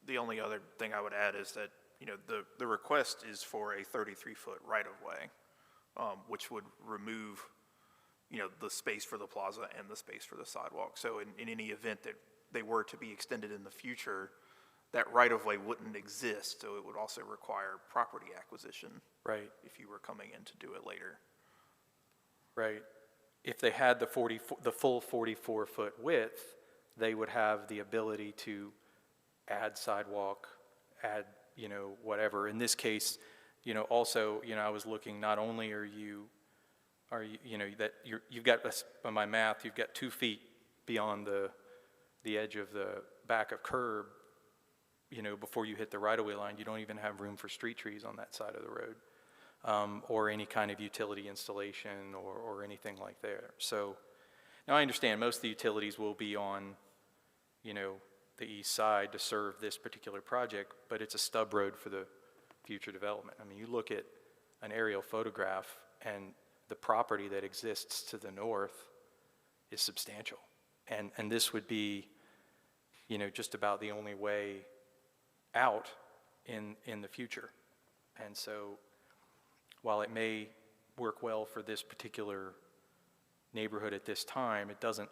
The only other thing I would add is that, you know, the request is for a 33-foot right-of-way, which would remove, you know, the space for the plaza and the space for the sidewalk. So in any event that they were to be extended in the future, that right-of-way wouldn't exist, so it would also require property acquisition. Right. If you were coming in to do it later. Right. If they had the full 44-foot width, they would have the ability to add sidewalk, add, you know, whatever. In this case, you know, also, you know, I was looking, not only are you, you know, that you've got, by my math, you've got 2 feet beyond the edge of the back of curb, you know, before you hit the right-of-way line. You don't even have room for street trees on that side of the road, or any kind of utility installation or anything like there. So now I understand most of the utilities will be on, you know, the east side to serve this particular project, but it's a stub road for the future development. I mean, you look at an aerial photograph and the property that exists to the north is substantial. And this would be, you know, just about the only way out in the future. And so while it may work well for this particular neighborhood at this time, it doesn't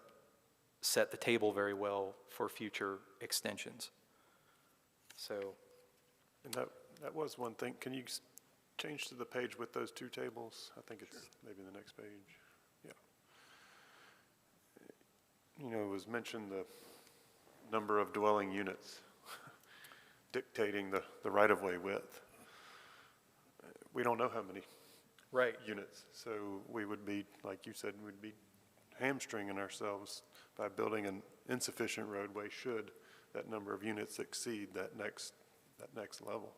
set the table very well for future extensions. So. And that was one thing. Can you change to the page with those 2 tables? I think it's maybe the next page. Yeah. You know, it was mentioned the number of dwelling units dictating the right-of-way width. We don't know how many units, so we would be, like you said, we'd be hamstringing ourselves by building an insufficient roadway should that number of units exceed that next level.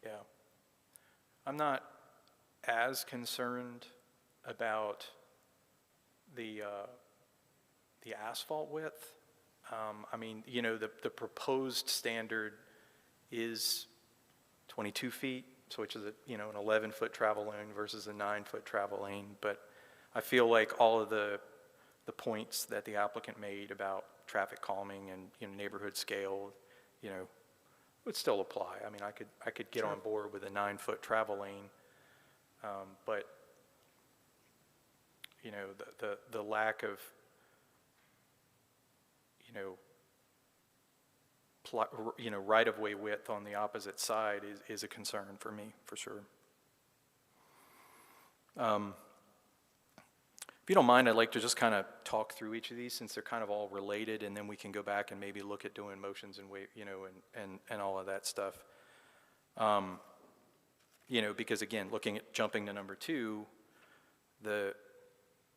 Yeah. I'm not as concerned about the asphalt width. I mean, you know, the proposed standard is 22 feet, so which is an 11-foot travel lane versus a 9-foot travel lane. But I feel like all of the points that the applicant made about traffic calming and, you know, neighborhood scale, you know, would still apply. I mean, I could get on board with a 9-foot travel lane, but, you know, the lack of, right-of-way width on the opposite side is a concern for me, for sure. If you don't mind, I'd like to just kind of talk through each of these since they're kind of all related, and then we can go back and maybe look at doing motions and and all of that stuff. Because again, jumping to number 2, the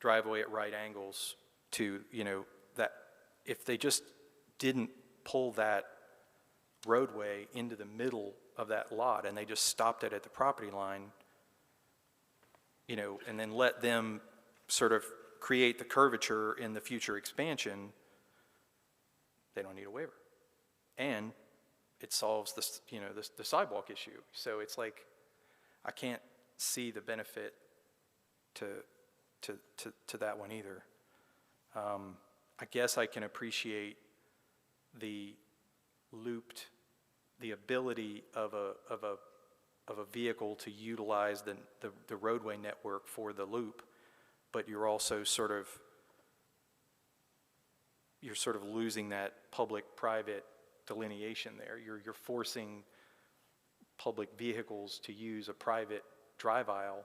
driveway at right angles to, that if they just didn't pull that roadway into the middle of that lot and they just stopped it at the property line, and then let them sort of create the curvature in the future expansion, they don't need a waiver. And it solves this, the sidewalk issue. So it's like, I can't see the benefit to that one either. I guess I can appreciate the ability of a vehicle to utilize the roadway network for the loop, but you're also sort of losing that public-private delineation there. You're forcing public vehicles to use a private drive aisle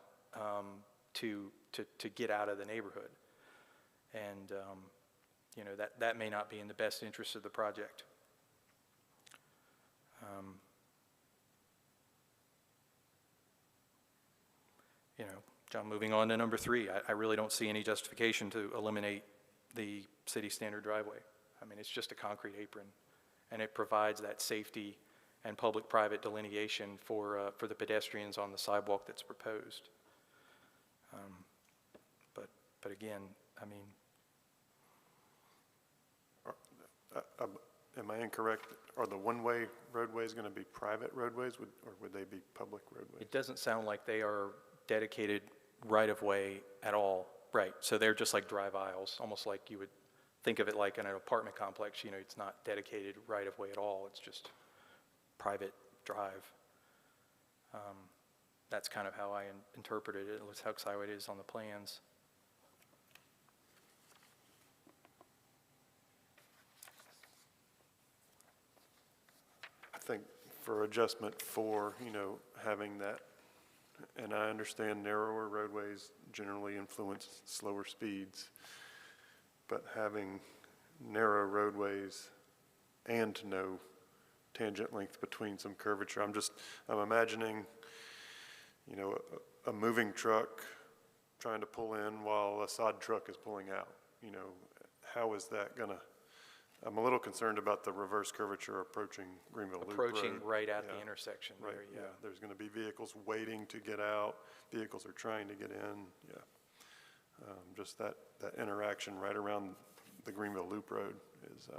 to get out of the neighborhood, and that may not be in the best interest of the project. John, moving on to number 3, I really don't see any justification to eliminate the city standard driveway. I mean, it's just a concrete apron, and it provides that safety and public-private delineation for the pedestrians on the sidewalk that's proposed. But again, I mean, Am I incorrect? Are the one-way roadways going to be private roadways, or would they be public roadways? it doesn't sound like they are dedicated right-of-way at all. Right, so they're just like drive aisles, almost like you would think of it like in an apartment complex. You know, it's not dedicated right-of-way at all. It's just private drive. That's kind of how I interpreted it. It looks how it is on the plans. I think for adjustment 4, having that, and I understand narrower roadways generally influence slower speeds, but having narrow roadways and no tangent length between some curvature, I'm imagining, a moving truck trying to pull in while a sod truck is pulling out. How is that gonna, I'm a little concerned about the reverse curvature approaching Greenville Loop Road. Approaching right at the Yeah. intersection Right, there, yeah, there's gonna be vehicles waiting to get out, vehicles are trying to get in, yeah. Just that interaction right around the Greenville Loop Road is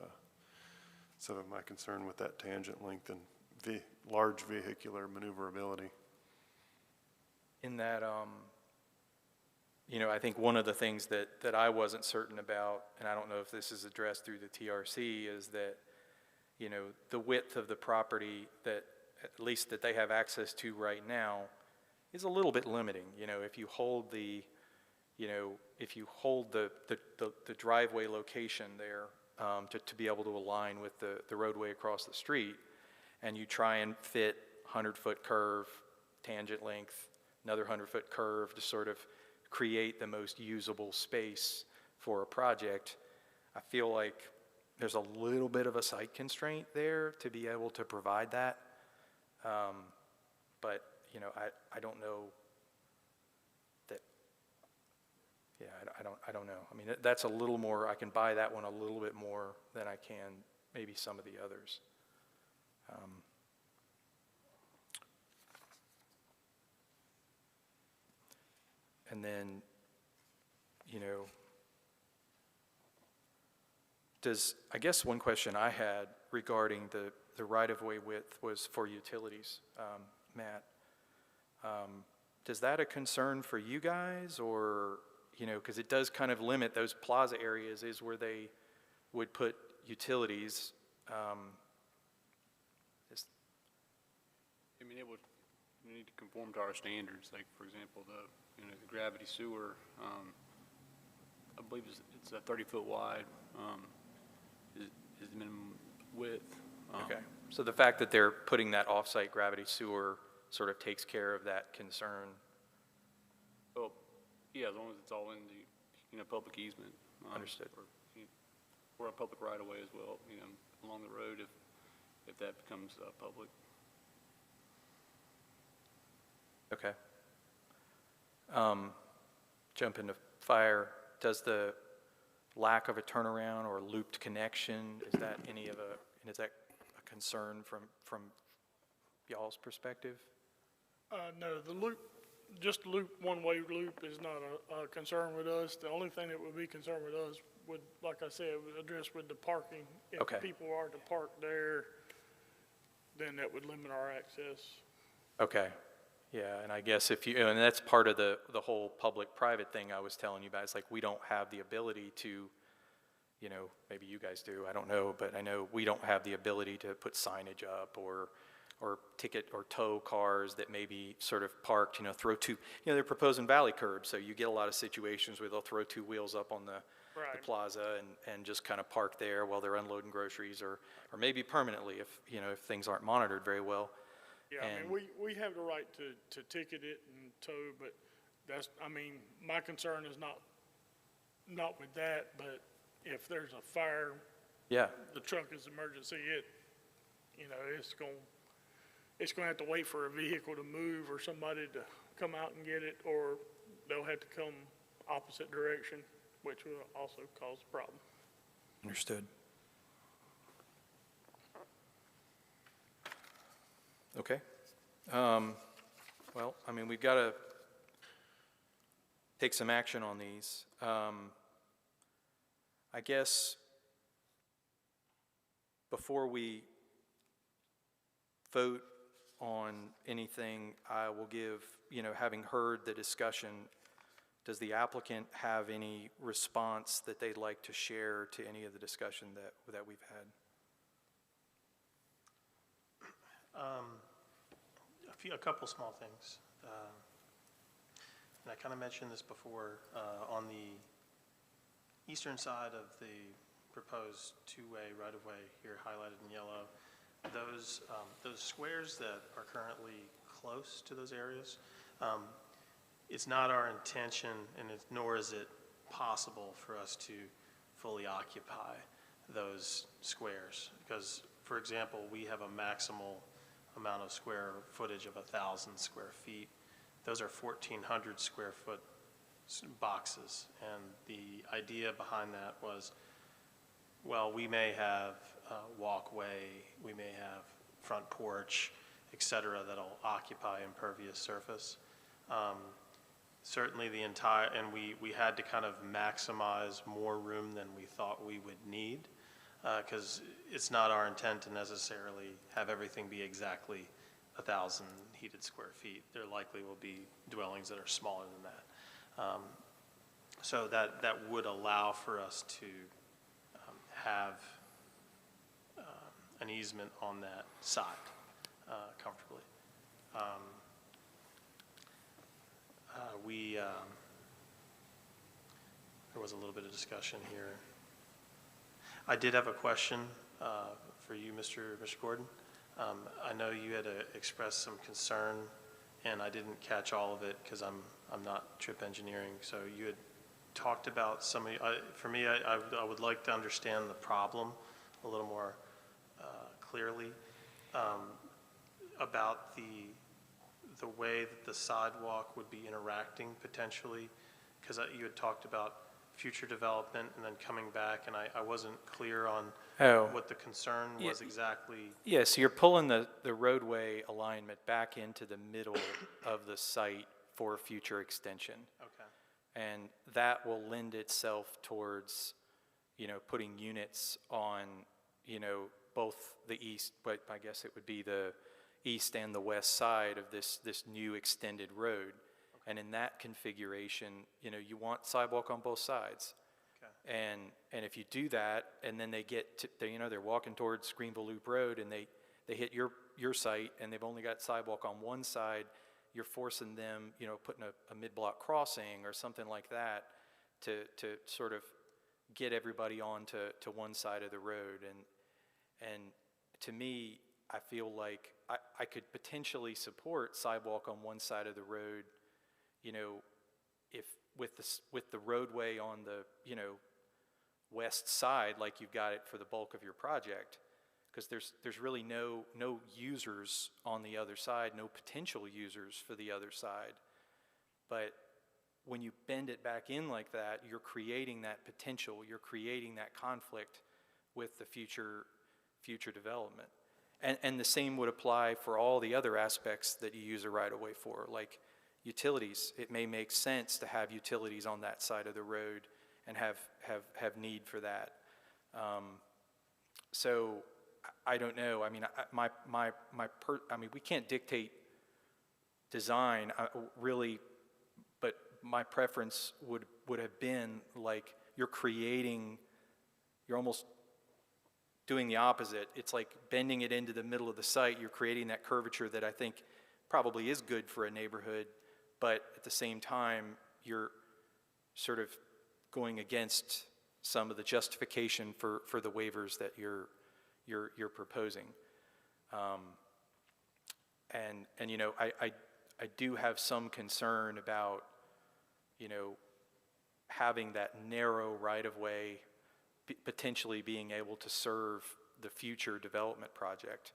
some of my concern with that tangent length and large vehicular maneuverability. In that, I think one of the things that I wasn't certain about, and I don't know if this is addressed through the TRC, is that, the width of the property that, at least that they have access to right now, is a little bit limiting. If you hold the driveway location there, to be able to align with the roadway across the street, and you try and fit 100-foot curve, tangent length, another 100-foot curve to sort of create the most usable space for a project, I feel like there's a little bit of a site constraint there to be able to provide that. But, I don't know that, yeah, I don't know. I mean, that's a little more, I can buy that one a little bit more than I can maybe some of the others. And then, I guess one question I had regarding the right-of-way width was for utilities, Matt. Does that a concern for you guys, or, because it does kind of limit those plaza areas is where they would put utilities. I mean, we need to conform to our standards, like, for example, the gravity sewer, I believe it's a 30-foot wide, is the minimum width. Okay, so the fact that they're putting that off-site gravity sewer sort of takes care of that concern. Well, yeah, as long as it's all in the, public easement. Understood. Or a public right-of-way as well, along the road if that becomes public. Okay. Jump into fire. Does the lack of a turnaround or looped connection, is that a concern from y'all's perspective? No, the loop, just one-way loop is not a concern with us. The only thing that would be concerned with us would, like I said, would address with the parking. Okay. If people are to park there, then that would limit our access. Okay. Yeah, and I guess and that's part of the whole public-private thing I was telling you about. It's like we don't have the ability to, maybe you guys do, I don't know, but I know we don't have the ability to put signage up or ticket or tow cars that may be sort of parked, throw two, they're proposing valley curbs, so you get a lot of situations where they'll throw two wheels up on the plaza and just kind of park there while they're unloading groceries or maybe permanently if things aren't monitored very well. Yeah, I mean, we have the right to ticket it and tow, but my concern is not with that, but if there's a fire, Yeah, the truck is emergency, it's gonna have to wait for a vehicle to move or somebody to come out and get it, or they'll have to come opposite direction, which will also cause a problem. Understood. Okay. Well, I mean, we've got to take some action on these. I guess before we vote on anything, I will give, having heard the discussion, does the applicant have any response that they'd like to share to any of the discussion that we've had? A couple small things. And I kind of mentioned this before, on the eastern side of the proposed two-way right-of-way here highlighted in yellow, those squares that are currently close to those areas, it's not our intention, and nor is it possible for us to fully occupy those squares. Because, for example, we have a maximal amount of square footage of 1,000 square feet. Those are 1,400 square foot boxes. And the idea behind that was, well, we may have a walkway, we may have front porch, et cetera, that'll occupy impervious surface. Certainly the entire, and we had to kind of maximize more room than we thought we would need, because it's not our intent to necessarily have everything be exactly 1,000 heated square feet. There likely will be dwellings that are smaller than that. So that would allow for us to have an easement on that side comfortably. There was a little bit of discussion here. I did have a question for you, Mr. Gordon. I know you had expressed some concern, and I didn't catch all of it because I'm not trip engineering. So you had talked about some of, for me, I would like to understand the problem a little more clearly, about the way that the sidewalk would be interacting potentially, because you had talked about future development and then coming back, and I wasn't clear on what the concern was exactly. Yeah, so you're pulling the roadway alignment back into the middle of the site for future extension. Okay. And that will lend itself towards, putting units on, both the east, but I guess it would be the east and the west side of this new extended road. Okay. And in that configuration, you want sidewalk on both sides. Okay. And if you do that, and then they get to, they're walking towards Greenville Loop Road, and they hit your site, and they've only got sidewalk on one side, you're forcing them, putting a mid-block crossing or something like that to sort of get everybody on to one side of the road. And to me, I feel like I could potentially support sidewalk on one side of the road, if with the roadway on the, west side, like you've got it for the bulk of your project, because there's really no users on the other side, no potential users for the other side. But when you bend it back in like that, you're creating that potential, you're creating that conflict with the future development. And the same would apply for all the other aspects that you use a right-of-way for, like utilities. It may make sense to have utilities on that side of the road and have need for that. So I don't know. I mean, we can't dictate design really, but my preference would have been like you're almost doing the opposite. It's like bending it into the middle of the site. You're creating that curvature that I think probably is good for a neighborhood, but at the same time, you're sort of going against some of the justification for the waivers that you're proposing. I do have some concern about, having that narrow right-of-way potentially being able to serve the future development project.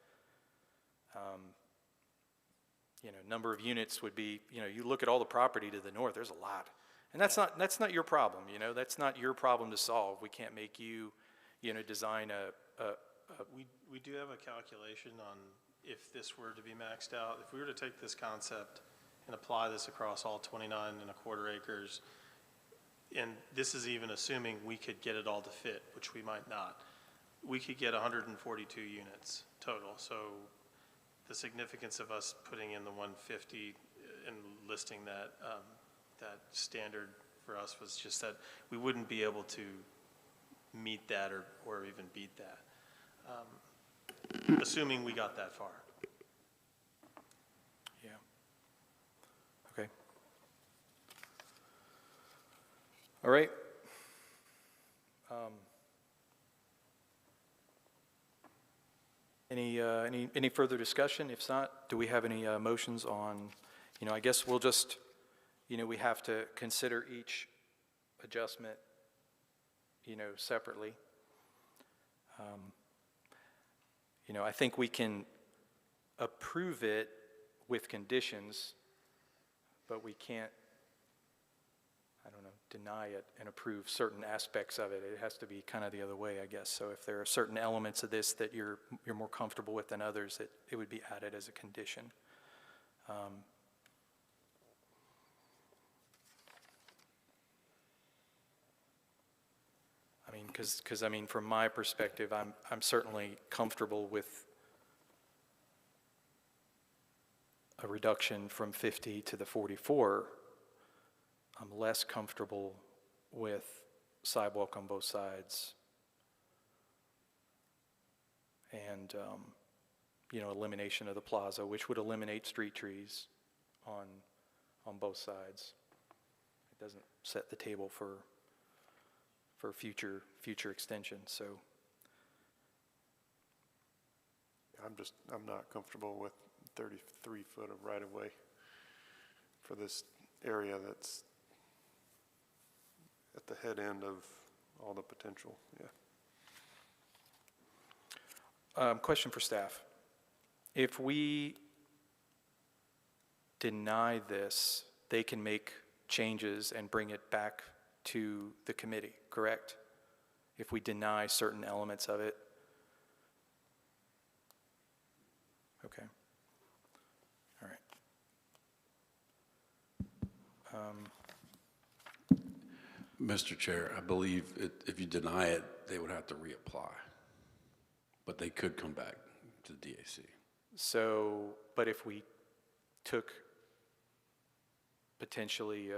number of units would be, you look at all the property to the north, there's a lot. And that's not your problem, that's not your problem to solve. We can't make you, design We do have a calculation on if this were to be maxed out. If we were to take this concept and apply this across all 29.25 acres, and this is even assuming we could get it all to fit, which we might not, we could get 142 units total. So the significance of us putting in the 150 and listing that, that standard for us was just that we wouldn't be able to meet that or even beat that, assuming we got that far. Yeah. Okay. All right. Any further discussion? If not, do we have any motions on, I guess we'll just, we have to consider each adjustment, separately. I think we can approve it with conditions, but we can't, deny it and approve certain aspects of it. It has to be kind of the other way, I guess. So if there are certain elements of this that you're more comfortable with than others, it would be added as a condition. Because from my perspective, I'm certainly comfortable with a reduction from 50 to the 44. I'm less comfortable with sidewalk on both sides and, elimination of the plaza, which would eliminate street trees on both sides. It doesn't set the table for future extension, so. I'm not comfortable with 33 foot of right-of-way for this area that's at the head end of all the potential, yeah. Question for staff. If we deny this, they can make changes and bring it back to the committee, correct? If we deny certain elements of it? Okay. All right. Mr. Chair, I believe if you deny it, they would have to reapply. But they could come back to the DAC. So, but if we took potentially,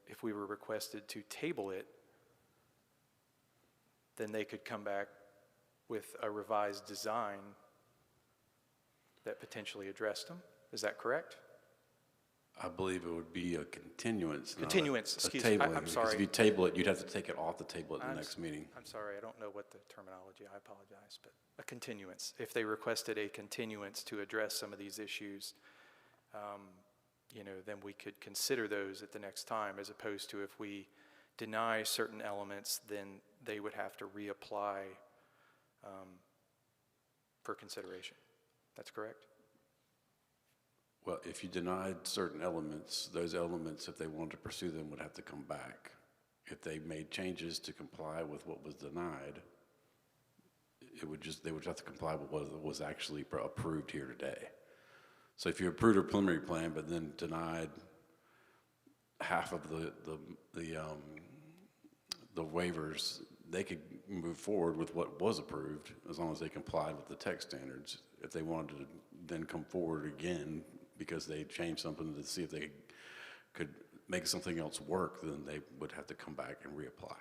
if we were requested to table it, then they could come back with a revised design that potentially addressed them. Is that correct? I believe it would be a continuance, not Continuance, a excuse me, tabling. I'm Because sorry. if you table it, you'd have to take it off the table at the next meeting. I'm sorry, I don't know what the terminology, I apologize, but a continuance. If they requested a continuance to address some of these issues, then we could consider those at the next time, as opposed to if we deny certain elements, then they would have to reapply for consideration. That's correct? Well, if you denied certain elements, those elements, if they wanted to pursue them, would have to come back. If they made changes to comply with what was denied, they would have to comply with what was actually approved here today. So if you approved a preliminary plan but then denied half of the waivers, they could move forward with what was approved as long as they complied with the text standards. If they wanted to then come forward again because they changed something to see if they could make something else work, then they would have to come back and reapply.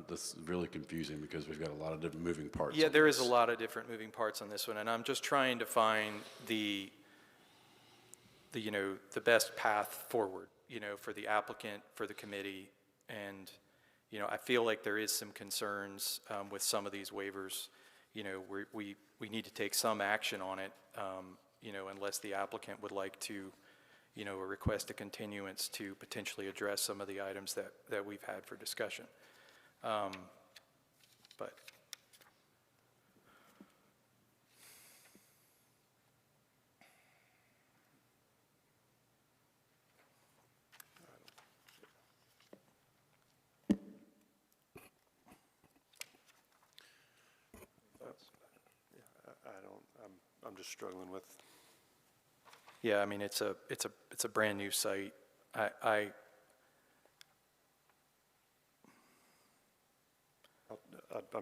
This is really confusing because we've got a lot of different moving parts. Yeah, there is a lot of different moving parts on this one, and I'm just trying to find the best path forward, for the applicant, for the committee, and, I feel like there is some concerns with some of these waivers. We need to take some action on it, unless the applicant would like to, request a continuance to potentially address some of the items that we've had for discussion. But I'm just struggling with. Yeah, I mean, it's a brand-new site. I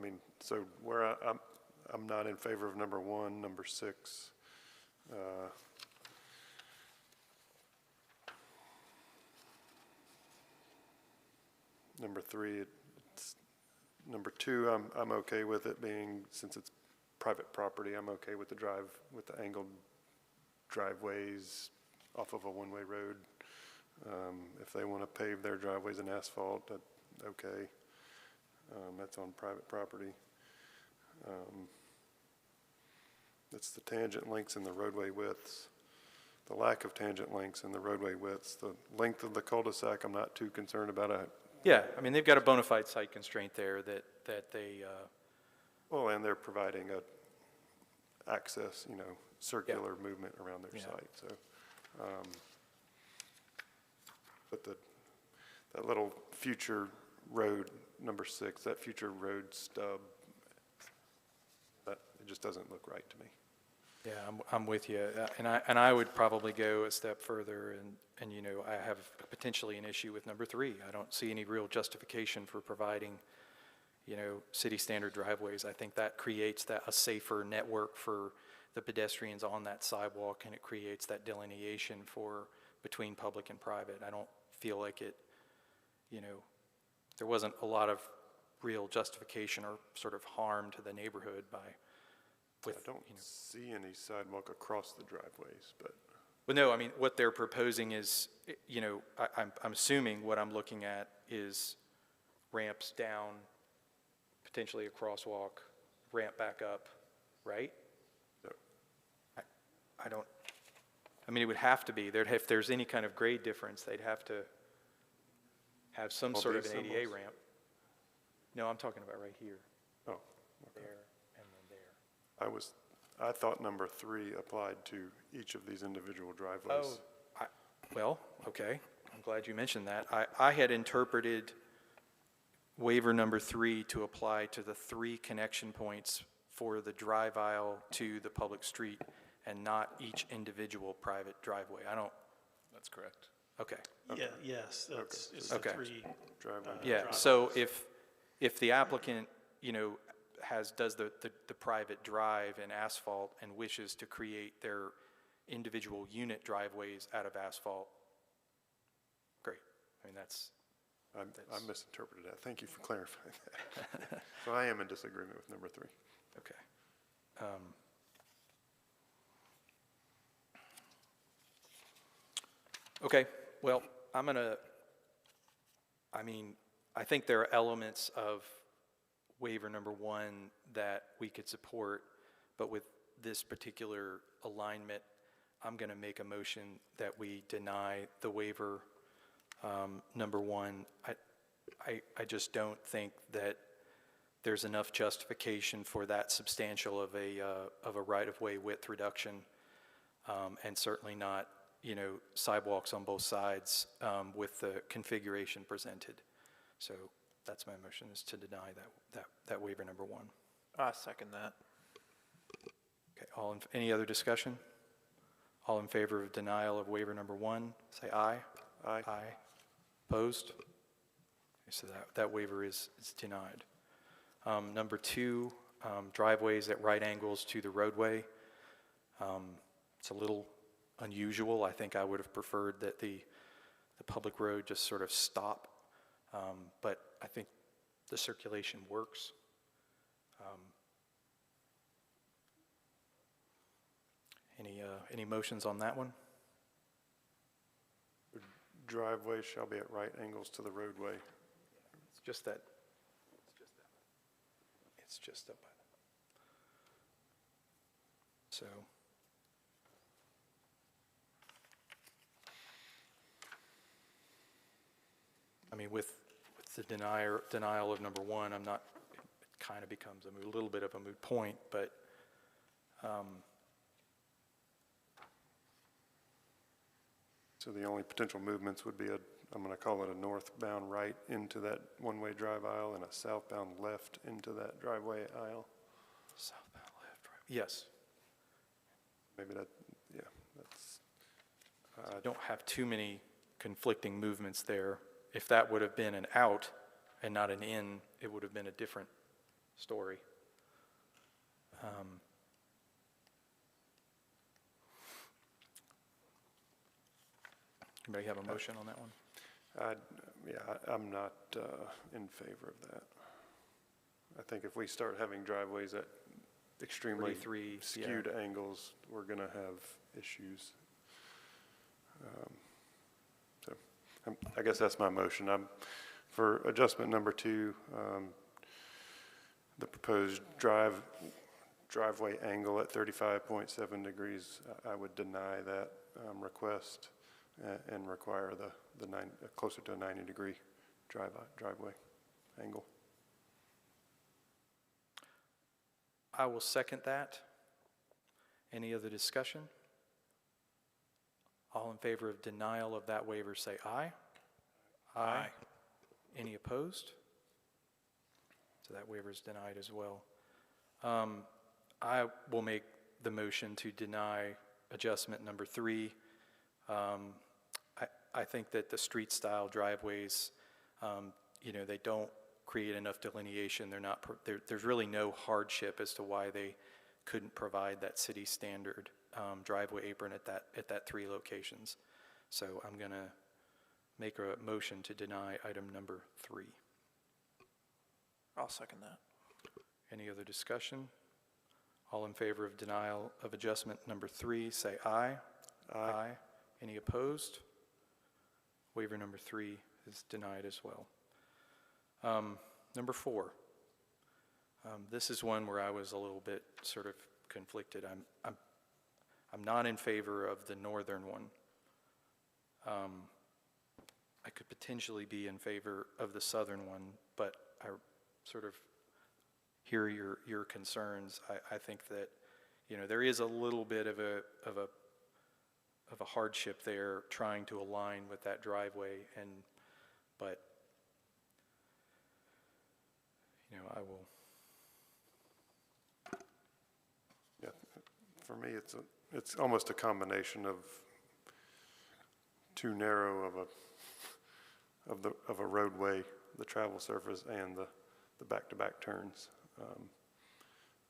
mean, so where I'm not in favor of number 1, number 6. Number 3, number 2, I'm okay with it being, since it's private property, I'm okay with the angled driveways off of a one-way road. If they want to pave their driveways in asphalt, okay. That's on private property. It's the tangent lengths and the roadway widths. The lack of tangent lengths and the roadway widths. The length of the cul-de-sac, I'm not too concerned about. Yeah, I mean, they've got a bona fide site constraint there that they, Well, and they're providing access, circular movement around their Yeah. site, so. But that little future road, number 6, that future road stub, it just doesn't look right to me. yeah, I'm with you. And I would probably go a step further and I have potentially an issue with number 3. I don't see any real justification for providing, city standard driveways. I think that creates a safer network for the pedestrians on that sidewalk, and it creates that delineation between public and private. I don't feel like it, there wasn't a lot of real justification or sort of harm to the neighborhood I don't see any sidewalk across the driveways, but. Well, no, I mean, what they're proposing is, I'm assuming what I'm looking at is ramps down, potentially a crosswalk, ramp back up, right? I mean, it would have to be. If there's any kind of grade difference, they'd have to have some sort of an ADA symbols? ramp. No, I'm talking about right here, Oh, okay. there, and then there. I thought number 3 applied to each of these individual driveways. Well, okay, I'm glad you mentioned that. I had interpreted waiver number 3 to apply to the 3 connection points for the drive aisle to the public street and not each individual private driveway. That's correct. Okay. Yeah, yes, it's the Okay. 3. Driveway. Yeah, so if the applicant, does the private drive in asphalt and wishes to create their individual unit driveways out of asphalt, great. I mean, I misinterpreted that. Thank you for clarifying that. So I am in disagreement with number 3. okay. Okay, well, I think there are elements of waiver number 1 that we could support, but with this particular alignment, I'm going to make a motion that we deny the waiver number 1. I just don't think that there's enough justification for that substantial of a right-of-way width reduction, and certainly not, sidewalks on both sides with the configuration presented. So that's my motion, is to deny that waiver number 1. I second that. Okay, any other discussion? All in favor of denial of waiver number 1, say aye. Aye. Aye. Opposed? Okay, so that waiver is denied. Number 2, driveways at right angles to the roadway. It's a little unusual. I think I would have preferred that the public road just sort of stop, but I think the circulation works. Any motions on that one? Driveway shall be at right angles to the roadway. It's just that. It's just up by that. So. I mean, with the denial of number 1, it kind of becomes a little bit of a moot point, but So the only potential movements would be I'm going to call it a northbound right into that one-way drive aisle and a southbound left into that driveway aisle. southbound left, right. Yes. Maybe that, yeah, that's, You don't have too many conflicting movements there. If that would have been an out and not an in, it would have been a different story. Anybody have a motion on that one? I'm not in favor of that. I think if we start having driveways at extremely 43, yeah. skewed angles, we're going to have issues. So I guess that's my motion. For adjustment number 2, the proposed driveway angle at 35.7 degrees, I would deny that request and require the closer to a 90-degree driveway angle. I will second that. Any other discussion? All in favor of denial of that waiver, say aye. Aye. Any opposed? So that waiver is denied as well. I will make the motion to deny adjustment number 3. I think that the street-style driveways, they don't create enough delineation. There's really no hardship as to why they couldn't provide that city standard driveway apron at that 3 locations. So I'm going to make a motion to deny item number 3. I'll second that. Any other discussion? All in favor of denial of adjustment number 3, say aye. Aye. Any opposed? Waiver number 3 is denied as well. Number 4. This is one where I was a little bit sort of conflicted. I'm not in favor of the northern one. I could potentially be in favor of the southern one, but I sort of hear your concerns. I think that there is a little bit of a hardship there trying to align with that driveway, but I will. Yeah, for me, it's almost a combination of too narrow of a roadway, the travel surface, and the back-to-back turns. I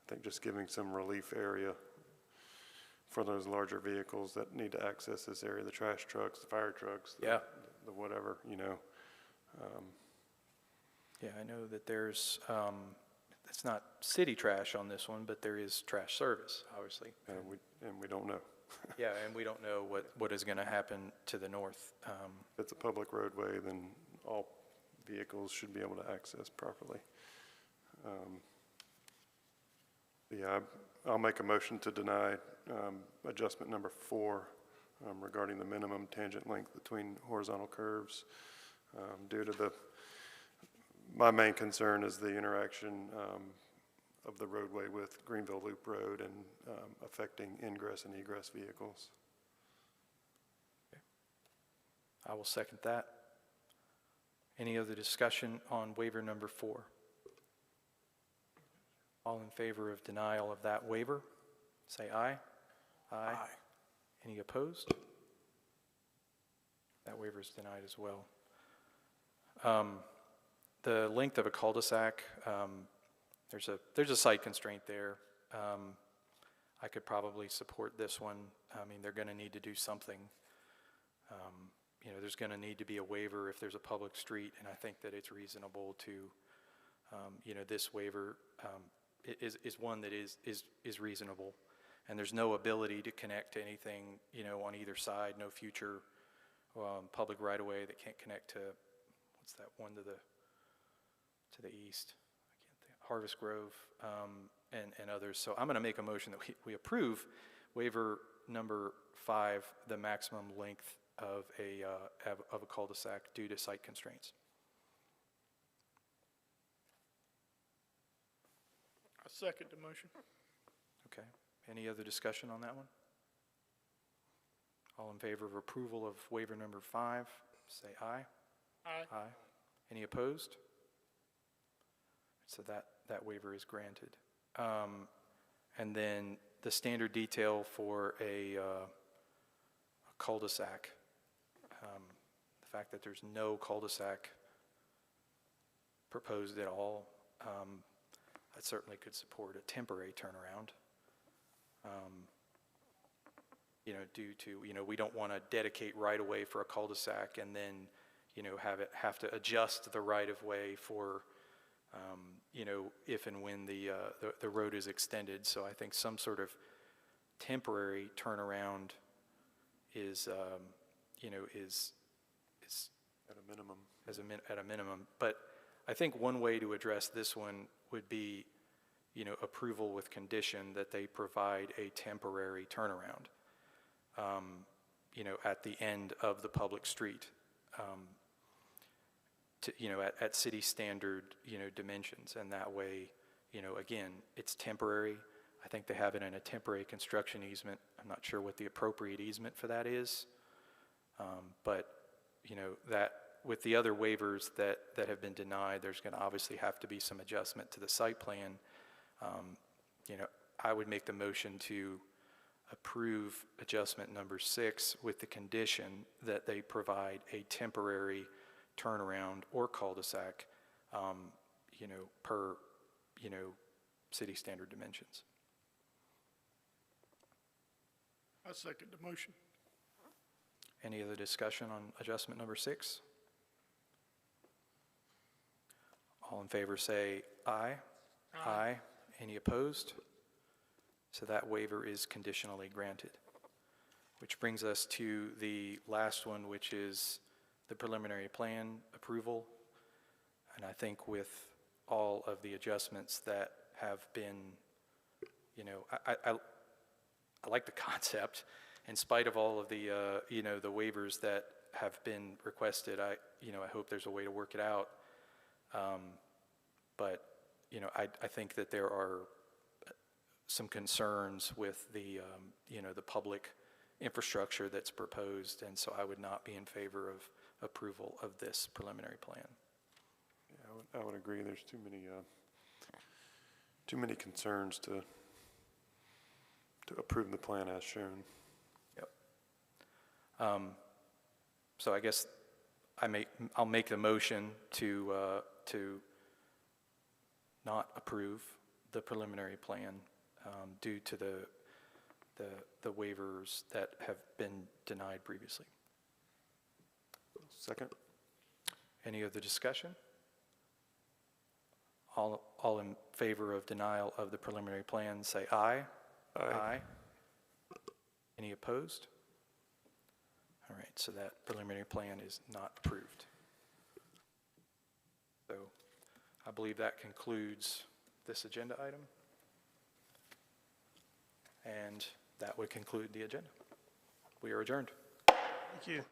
think just giving some relief area for those larger vehicles that need to access this area, the trash trucks, the fire trucks, the whatever, Yeah, I know that there's, it's not city trash on this one, but there is trash service, obviously. And we don't know. Yeah, and we don't know what is going to happen to the north. If it's a public roadway, then all vehicles should be able to access properly. I'll make a motion to deny adjustment number 4 regarding the minimum tangent length between horizontal curves due to my main concern is the interaction of the roadway with Greenville Loop Road and affecting ingress and egress vehicles. Okay. I will second that. Any other discussion on waiver number 4? All in favor of denial of that waiver, say aye. Aye. Any opposed? That waiver is denied as well. The length of a cul-de-sac, there's a site constraint there. I could probably support this one. I mean, they're going to need to do something. There's going to need to be a waiver if there's a public street, and I think that it's reasonable to, this waiver is one that is reasonable, and there's no ability to connect to anything, on either side. No future public right-of-way that can't connect to, what's that one to the east? I can't think. Harvest Grove and others. So I'm going to make a motion that we approve waiver number 5, the maximum length of a cul-de-sac due to site constraints. I second the motion. Okay. Any other discussion on that one? All in favor of approval of waiver number 5, say aye. Aye. Aye. Any opposed? So that waiver is granted. And then the standard detail for a cul-de-sac. The fact that there's no cul-de-sac proposed at all, I certainly could support a temporary turnaround. Due to, we don't want to dedicate right-of-way for a cul-de-sac and then, have to adjust the right-of-way for, if and when the road is extended. So I think some sort of temporary turnaround is At a minimum. at a minimum. But I think one way to address this one would be, approval with condition that they provide a temporary turnaround, at the end of the public street, at city standard, dimensions. And that way, again, it's temporary. I think they have it in a temporary construction easement. I'm not sure what the appropriate easement for that is. But, that with the other waivers that have been denied, there's going to obviously have to be some adjustment to the site plan. I would make the motion to approve adjustment number 6 with the condition that they provide a temporary turnaround or cul-de-sac, per, city standard dimensions. I second the motion. Any other discussion on adjustment number 6? All in favor say aye. Aye. Any opposed? So that waiver is conditionally granted. Which brings us to the last one, which is the preliminary plan approval. And I think with all of the adjustments that have been, I like the concept. In spite of all of the, the waivers that have been requested, I hope there's a way to work it out. But, I think that there are some concerns with the, the public infrastructure that's proposed, and so I would not be in favor of approval of this preliminary plan. Yeah, I would agree. There's too many concerns to approve the plan as shown. Yep. So I guess I'll make the motion to not approve the preliminary plan due to the waivers that have been denied previously. Second. Any other discussion? All in favor of denial of the preliminary plan, say aye. Aye. Any opposed? All right, so that preliminary plan is not approved. So I believe that concludes this agenda item. And that would conclude the agenda. We are adjourned. Thank you.